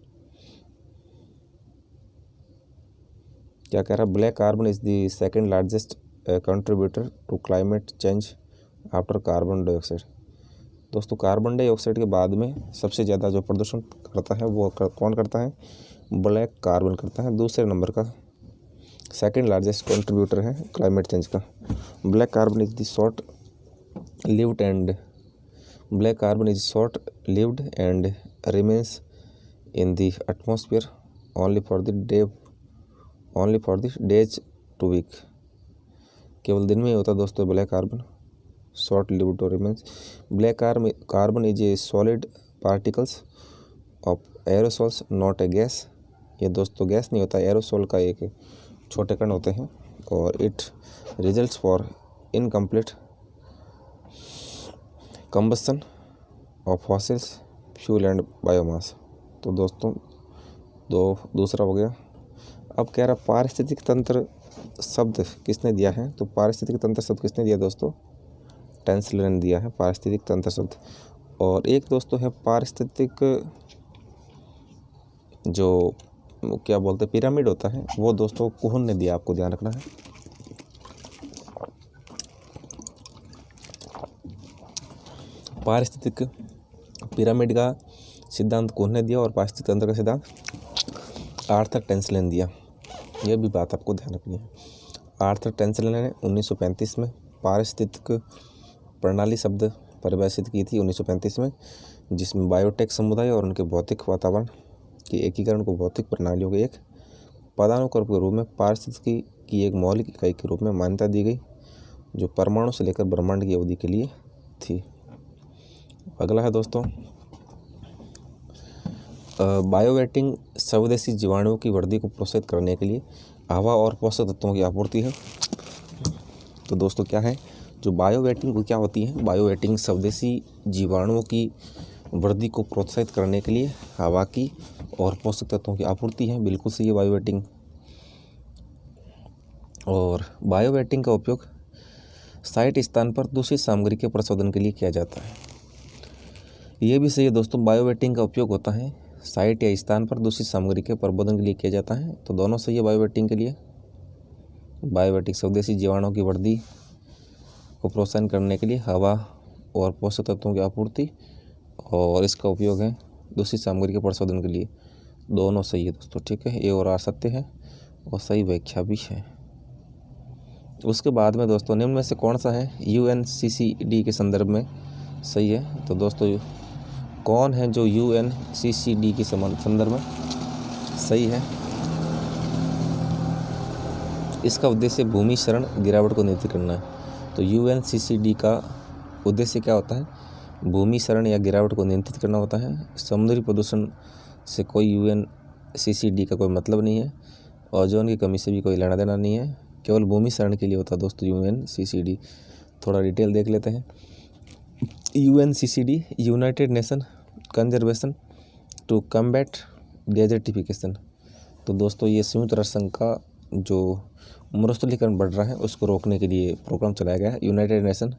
क्या कह रहा है, black carbon is the second largest contributor to climate change after carbon dioxide. दोस्तों कार्बन डाइऑक्साइड के बाद में सबसे ज़्यादा जो प्रदूषण करता है वो कौन करता है, ब्लैक कार्बन करता है। दूसरे नंबर का सेकंड लार्जेस्ट कंट्रीब्यूटर है क्लाइमेट चेंज का। Black carbon is the short lived and remains in the atmosphere only for the days to week. केवल दिन में ही होता है दोस्तों ब्लैक कार्बन, शॉर्ट लिव्ड और remains. Black carbon is a solid particles of aerosols not a gas. ये दोस्तों गैस नहीं होता, एरोसोल का एक छोटे कण होते हैं। और it results for incomplete combustion of fossils fuel and biomass. तो दोस्तों दूसरा हो गया। अब कह रहा पारिस्थितिक तंत्र शब्द किसने दिया है, तो पारिस्थितिक तंत्र शब्द किसने दिया दोस्तों, टेंसलर ने दिया है पारिस्थितिक तंत्र शब्द। और एक दोस्तों है पारिस्थितिक जो क्या बोलते हैं पिरामिड होता है, वो दोस्तों कुहन ने दिया, आपको ध्यान रखना है। पारिस्थितिक पिरामिड का सिद्धांत कुहन ने दिया और पारिस्थितिक तंत्र का सिद्धांत आर्थर टेंसलर ने दिया। यह भी बात आपको ध्यान रखनी है। आर्थर टेंसलर ने 1935 में पारिस्थितिक प्रणाली शब्द परिभाषित की थी 1935 में, जिसमें बायोटेक समुदाय और उनके भौतिक वातावरण के एकीकरण को भौतिक प्रणालियों के एक पदानुक्रम के रूप में पारिस्थितिकी की एक मौलिक इकाई के रूप में मान्यता दी गई, जो परमाणु से लेकर ब्रह्मांड की अवधि के लिए थी। अगला है दोस्तों बायोवेटिंग स्वदेशी जीवाणुओं की वृद्धि को प्रोत्साहित करने के लिए हवा और पोषक तत्वों की आपूर्ति है। तो दोस्तों क्या है, जो बायोवेटिंग क्या होती है, बायोवेटिंग स्वदेशी जीवाणुओं की वृद्धि को प्रोत्साहित करने के लिए हवा की और पोषक तत्वों की आपूर्ति है। बिल्कुल सही है बायोवेटिंग। और बायोवेटिंग का उपयोग साइट स्थान पर दूषित सामग्री के प्रशोधन के लिए किया जाता है। ये भी सही है दोस्तों, बायोवेटिंग का उपयोग होता है साइट या स्थान पर दूषित सामग्री के प्रबोधन के लिए किया जाता है। तो दोनों सही है बायोवेटिंग के लिए। बायोवेटिंग स्वदेशी जीवाणुओं की वृद्धि को प्रोत्साहन करने के लिए हवा और पोषक तत्वों की आपूर्ति, और इसका उपयोग है दूषित सामग्री के प्रशोधन के लिए। दोनों सही है दोस्तों, ठीक है। ए और आर सत्य है और सही व्याख्या भी है। उसके बाद में दोस्तों निम्न में से कौन सा है UNCCD के संदर्भ में सही है। तो दोस्तों कौन है जो UNCCD के संदर्भ में सही है, इसका उद्देश्य भूमि क्षरण गिरावट को नियंत्रित करना है। तो UNCCD का उद्देश्य क्या होता है, भूमि क्षरण या गिरावट को नियंत्रित करना होता है। समुद्री प्रदूषण से कोई UNCCD का कोई मतलब नहीं है, ओजोन की कमी से भी कोई लेना देना नहीं है, केवल भूमि क्षरण के लिए होता है दोस्तों UNCCD। थोड़ा डिटेल देख लेते हैं। UNCCD United Nation conservation to combat desertification. तो दोस्तों ये संयुक्त राष्ट्र संघ का जो मरुस्थलीकरण बढ़ रहा है उसको रोकने के लिए प्रोग्राम चलाया गया है। United Nation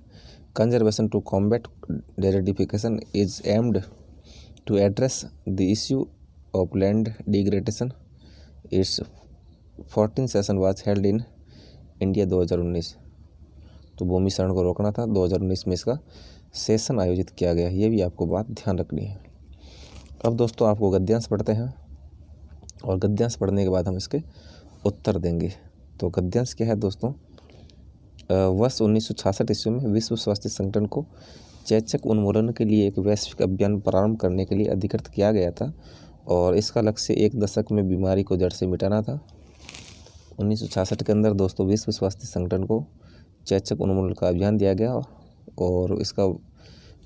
conservation to combat desertification is aimed to address the issue of land degradation. Its 14 session was held in India 2019। तो भूमि क्षरण को रोकना था, 2019 में इसका सेशन आयोजित किया गया। ये भी आपको बात ध्यान रखनी है। अब दोस्तों आपको गद्यांश पढ़ते हैं और गद्यांश पढ़ने के बाद हम इसके उत्तर देंगे। तो गद्यांश क्या है दोस्तों? वर्ष 1966 ईस्वी में विश्व स्वास्थ्य संगठन को चेचक उन्मूलन के लिए एक वैश्विक अभियान प्रारंभ करने के लिए अधिकृत किया गया था और इसका लक्ष्य 1 दशक में बीमारी को जड़ से मिटाना था। 1966 के अंदर दोस्तों विश्व स्वास्थ्य संगठन को चेचक उन्मूलन का अभियान दिया गया और इसका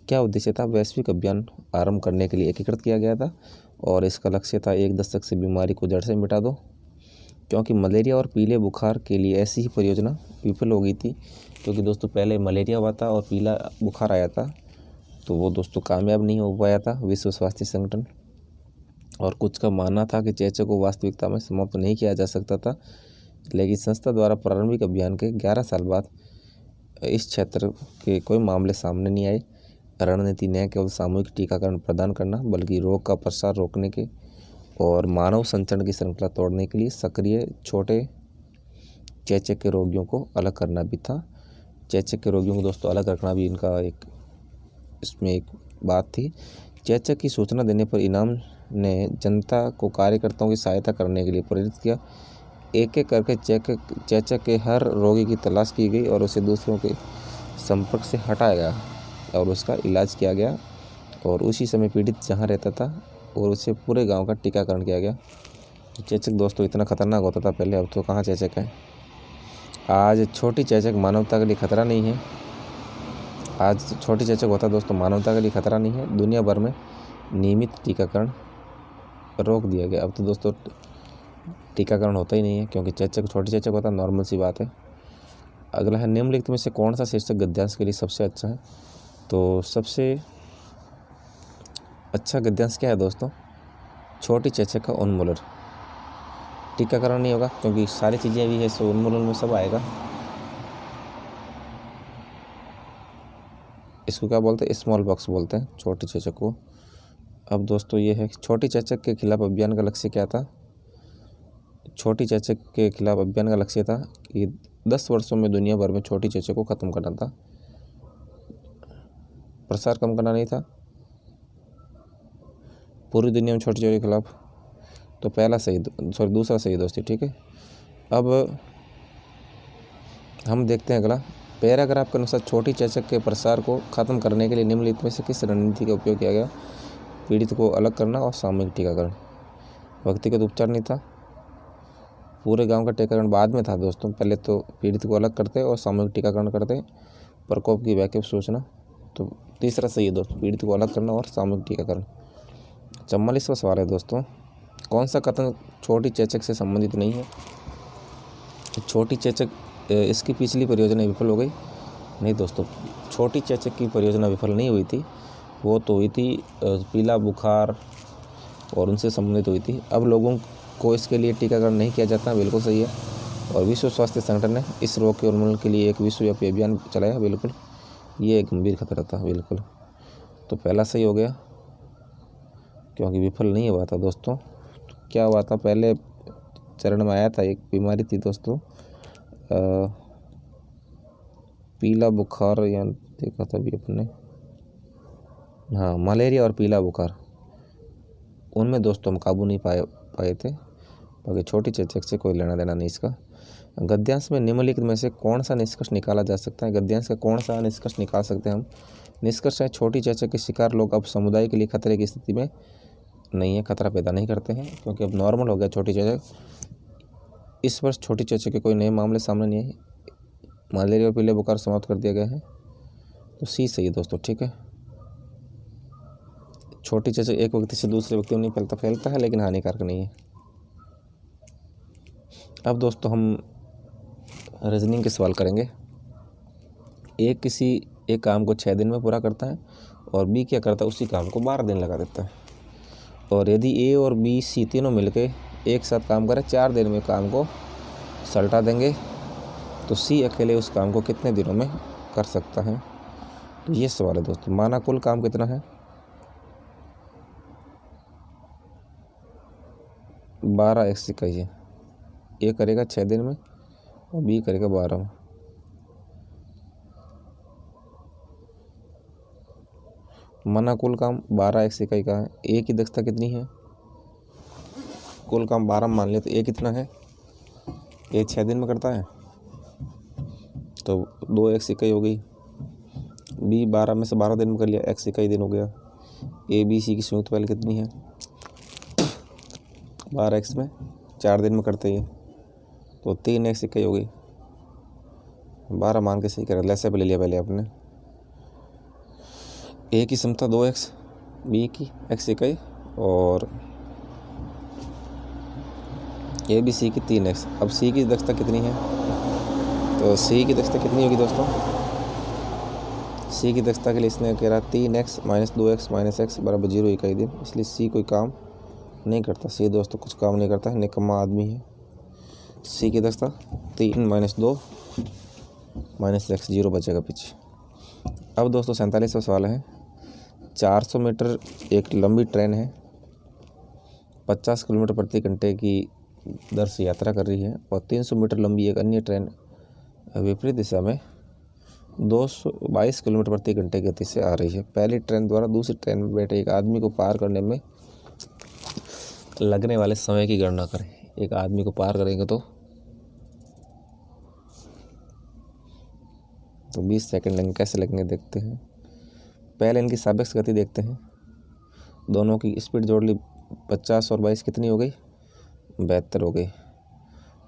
क्या उद्देश्य था? वैश्विक अभियान आरंभ करने के लिए एकीकृत किया गया था और इसका लक्ष्य था 1 दशक से बीमारी को जड़ से मिटा दो। क्योंकि मलेरिया और पीले बुखार के लिए ऐसी ही परियोजना विफल हो गई थी, क्योंकि दोस्तों पहले मलेरिया हुआ था और पीला बुखार आया था, तो वो दोस्तों कामयाब नहीं हो पाया था विश्व स्वास्थ्य संगठन। और कुछ का मानना था कि चेचक को वास्तविकता में समाप्त नहीं किया जा सकता था, लेकिन संस्था द्वारा प्रारंभिक अभियान के 11 साल बाद इस क्षेत्र के कोई मामले सामने नहीं आए। रणनीति न केवल सामूहिक टीकाकरण प्रदान करना बल्कि रोग का प्रसार रोकने के और मानव संचरण की श्रृंखला तोड़ने के लिए सक्रिय छोटे चेचक के रोगियों को अलग करना भी था। चेचक के रोगियों को दोस्तों अलग रखना भी इनका एक इसमें एक बात थी। चेचक की सूचना देने पर इनाम ने जनता को कार्यकर्ताओं की सहायता करने के लिए प्रेरित किया। एक एक करके चेचक के हर रोगी की तलाश की गई और उसे दूसरों के संपर्क से हटाया गया और उसका इलाज किया गया और उसी समय पीड़ित जहाँ रहता था और उसे पूरे गांव का टीकाकरण किया गया। चेचक दोस्तों इतना खतरनाक होता था पहले, अब तो कहाँ चेचक है। आज छोटी चेचक मानवता के लिए खतरा नहीं है। आज छोटी चेचक होता दोस्तों मानवता के लिए खतरा नहीं है। दुनिया भर में नियमित टीकाकरण रोक दिया गया। अब तो दोस्तों टीकाकरण होता ही नहीं है क्योंकि चेचक छोटी चेचक होता है, नॉर्मल सी बात है। अगला है निम्नलिखित में से कौन सा शीर्षक गद्यांश के लिए सबसे अच्छा है? तो सबसे अच्छा गद्यांश क्या है दोस्तों? छोटी चेचक का उन्मूलन। टीकाकरण नहीं होगा क्योंकि सारी चीज़ें भी है, सो उन्मूलन में सब आएगा। इसको क्या बोलते हैं? स्मॉल पॉक्स बोलते हैं छोटी चेचक को। अब दोस्तों ये है छोटी चेचक के खिलाफ अभियान का लक्ष्य क्या था? छोटी चेचक के खिलाफ अभियान का लक्ष्य था कि 10 वर्षों में दुनिया भर में छोटी चेचक को ख़त्म करना था, प्रसार कम करना नहीं था पूरी दुनिया में छोटी चेचक के खिलाफ। तो दूसरा सही दोस्ती, ठीक है। अब हम देखते हैं अगला पैराग्राफ के अनुसार छोटी चेचक के प्रसार को ख़त्म करने के लिए निम्नलिखित में से किस रणनीति का उपयोग किया गया? पीड़ित को अलग करना और सामूहिक टीकाकरण। व्यक्तिगत उपचार नहीं था, पूरे गांव का टीकाकरण बाद में था दोस्तों। पहले तो पीड़ित को अलग करते और सामूहिक टीकाकरण करते, प्रकोप की वैकल्पिक सूचना। तो तीसरा सही है दोस्तों, पीड़ित को अलग करना और सामूहिक टीकाकरण। 44वां सवाल है दोस्तों, कौन सा कथन छोटी चेचक से संबंधित नहीं है? छोटी चेचक इसकी पिछली परियोजना विफल हो गई? नहीं दोस्तों, छोटी चेचक की परियोजना विफल नहीं हुई थी, वो तो हुई थी पीला बुखार और उनसे संबंधित हुई थी। अब लोगों को इसके लिए टीकाकरण नहीं किया जाता, बिल्कुल सही है। और विश्व स्वास्थ्य संगठन ने इस रोग के उन्मूलन के लिए एक विश्वव्यापी अभियान चलाया, बिल्कुल ये एक गंभीर खतरा था, बिल्कुल। तो पहला सही हो गया क्योंकि विफल नहीं हुआ था दोस्तों। क्या हुआ था? पहले चरण में आया था, एक बीमारी थी दोस्तों पीला बुखार, या देखा था अभी अपने, हाँ मलेरिया और पीला बुखार, उनमें दोस्तों हम काबू नहीं पाए थे। बाकी छोटी चेचक से कोई लेना देना नहीं इसका। गद्यांश में निम्नलिखित में से कौन सा निष्कर्ष निकाला जा सकता है? गद्यांश का कौन सा निष्कर्ष निकाल सकते हैं हम? निष्कर्ष है छोटी चेचक के शिकार लोग अब समुदाय के लिए खतरे की स्थिति में नहीं है, खतरा पैदा नहीं करते हैं क्योंकि अब नॉर्मल हो गया छोटी चेचक। इस वर्ष छोटी चेचक के कोई नए मामले सामने नहीं आए। मलेरिया और पीले बुखार समाप्त कर दिया गया है। तो सी सही है दोस्तों, ठीक है। छोटी चेचक एक व्यक्ति से दूसरे व्यक्ति में नहीं फैलता है लेकिन हानिकारक नहीं है। अब दोस्तों हम रीजनिंग के सवाल करेंगे। एक काम को 6 दिन में पूरा करता है और बी क्या करता है, उसी काम को 12 दिन लगा देता है। और यदि ए और बी सी तीनों मिलके एक साथ काम करें, 4 दिन में काम को सलटा देंगे, तो सी अकेले उस काम को कितने दिनों में कर सकता है। तो ये सवाल है दोस्तों। माना कुल काम कितना है, 12x इकाई है। ए करेगा 6 दिन में और बी करेगा 12 में। माना कुल काम 12x इकाई का है। ए की दक्षता कितनी है, कुल काम 12 मान लिया, तो ए कितना है, ए 6 दिन में करता है तो 2x इकाई हो गई। बी 12 में से 12 दिन में कर लिया, x इकाई दिन हो गया। ए बी सी की संयुक्त पहल कितनी है, 12x में 4 दिन में करते हैं तो 3x इकाई हो गई। 12 मान के सही करा, लैसे पे ले लिया पहले आपने। ए की क्षमता 2x, बी की x इकाई और ए बी सी की 3x। अब सी की दक्षता कितनी है, तो सी की दक्षता कितनी होगी दोस्तों, सी की दक्षता के लिए इसने कह रहा 3x - 2x - x बराबर 0 इकाई दिन, इसलिए सी कोई काम नहीं करता। सी दोस्तों कुछ काम नहीं करता है, निकम्मा आदमी है। सी की दक्षता 3 - 2 - x, 0 बचेगा पीछे। अब दोस्तों 47वां सवाल है। 400 मीटर एक लंबी ट्रेन है, 50 किलोमीटर प्रति घंटे की दर से यात्रा कर रही है और 300 मीटर लंबी एक अन्य ट्रेन विपरीत दिशा में 222 किलोमीटर प्रति घंटे की गति से आ रही है। पहली ट्रेन द्वारा दूसरी ट्रेन में बैठे एक आदमी को पार करने में लगने वाले समय की गणना करें। एक आदमी को पार करेंगे तो 20 सेकंड लगेंगे। कैसे लगेंगे देखते हैं। पहले इनकी सापेक्ष गति देखते हैं। दोनों की स्पीड जोड़ ली, 50 और 22 कितनी हो गई, 72 हो गई।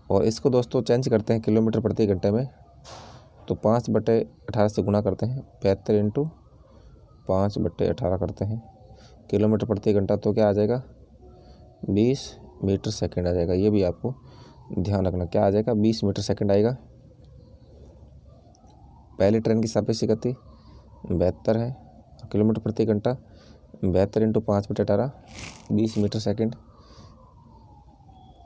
और इसको दोस्तों चेंज करते हैं किलोमीटर प्रति घंटे में, तो 5/18 से गुणा करते हैं। 72 × 5/18 करते हैं किलोमीटर प्रति घंटा, तो क्या आ जाएगा, 20 मीटर सेकंड आ जाएगा। ये भी आपको ध्यान रखना, क्या आ जाएगा, 20 मीटर सेकंड आएगा। पहली ट्रेन की सापेक्ष गति 72 है, किलोमीटर प्रति घंटा 72 × 5/18 20 मीटर सेकंड।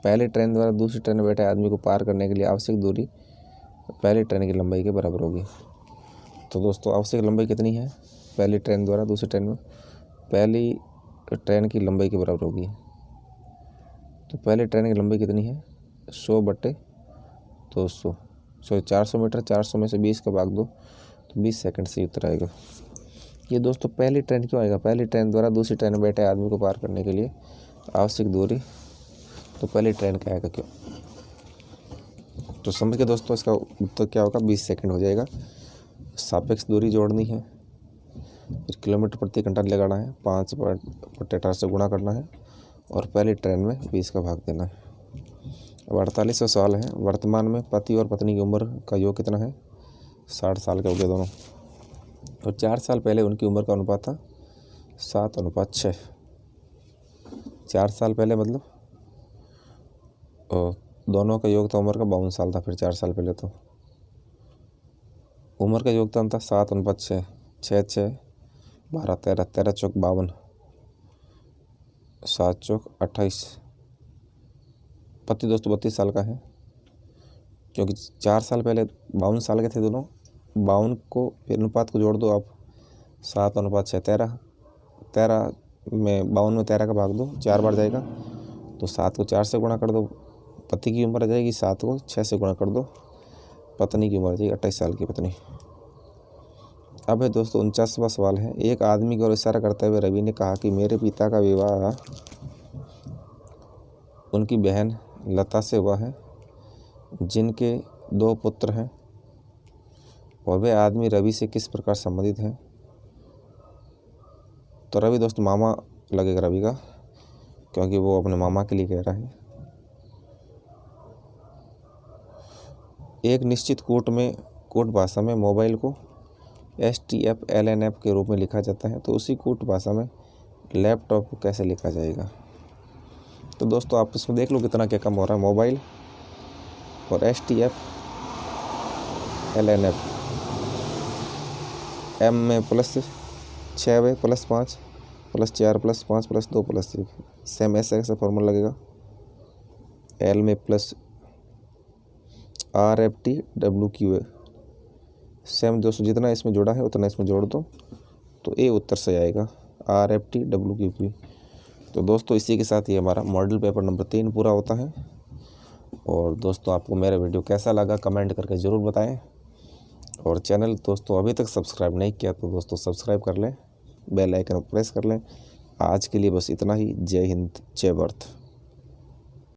पहली ट्रेन द्वारा दूसरी ट्रेन में बैठे आदमी को पार करने के लिए आवश्यक दूरी पहली ट्रेन की लंबाई के बराबर होगी। तो दोस्तों आवश्यक लंबाई कितनी है, पहली ट्रेन द्वारा दूसरी ट्रेन में पहली ट्रेन की लंबाई के बराबर होगी। तो पहली ट्रेन की लंबाई कितनी है, 100/200, 400 मीटर। 400 में से 20 का भाग दो तो 20 सेकंड से उत्तर आएगा। ये दोस्तों पहली ट्रेन क्यों आएगा, पहली ट्रेन द्वारा दूसरी ट्रेन में बैठे आदमी को पार करने के लिए आवश्यक दूरी, तो पहली ट्रेन का आएगा क्यों। तो समझ के दोस्तों इसका उत्तर क्या होगा, 20 सेकंड हो जाएगा। सापेक्ष दूरी जोड़नी है, फिर किलोमीटर प्रति घंटा लगाना है, 5/18 से गुणा करना है और पहली ट्रेन में 20 का भाग देना है। अब 48वां सवाल है। वर्तमान में पति और पत्नी की उम्र का योग कितना है, 60 साल के हो गए दोनों। और 4 साल पहले उनकी उम्र का अनुपात था 7:6। 4 साल पहले मतलब दोनों का योग था उम्र का 52 साल था। फिर 4 साल पहले तो उम्र का योगदान था 7:6, 6 6 12 13 13 चौक 52, 7 चौक 28। पति दोस्तों 32 साल का है, क्योंकि 4 साल पहले 52 साल के थे दोनों। 52 को फिर अनुपात को जोड़ दो आप, 7:6 13, 13 में 52 में 13 का भाग दो, 4 बार जाएगा तो 7 को 4 से गुणा कर दो, पति की उम्र आ जाएगी। 7 को 6 से गुणा कर दो, पत्नी की उम्र आ जाएगी 28 साल की पत्नी। अब है दोस्तों 49वां सवाल है। एक आदमी की ओर इशारा करते हुए रवि ने कहा कि मेरे पिता का विवाह उनकी बहन लता से हुआ है, जिनके 2 पुत्र हैं, और वे आदमी रवि से किस प्रकार संबंधित हैं। तो रवि दोस्तों मामा लगेगा रवि का, क्योंकि वो अपने मामा के लिए कह रहा है। एक निश्चित कोड भाषा में मोबाइल को STF LNF के रूप में लिखा जाता है, तो उसी कोड भाषा में लैपटॉप को कैसे लिखा जाएगा। तो दोस्तों आप इसमें देख लो कितना क्या कम हो रहा है। मोबाइल और STF LNF, M में plus 6 plus 5 plus 4 plus 5 plus 2 plus 1, same ऐसा कैसा फॉर्मूला लगेगा, एल में plus R F T W Q A, same दोस्तों जितना इसमें जोड़ा है उतना इसमें जोड़ दो, तो ए उत्तर से आएगा R F T W Q P. तो दोस्तों इसी के साथ ये हमारा मॉडल पेपर नंबर 3 पूरा होता है। और दोस्तों आपको मेरा वीडियो कैसा लगा कमेंट करके ज़रूर बताएं, और चैनल दोस्तों अभी तक सब्सक्राइब नहीं किया तो दोस्तों सब्सक्राइब कर लें, बेल आइकन प्रेस कर लें। आज के लिए बस इतना ही। जय हिंद, जय भारत।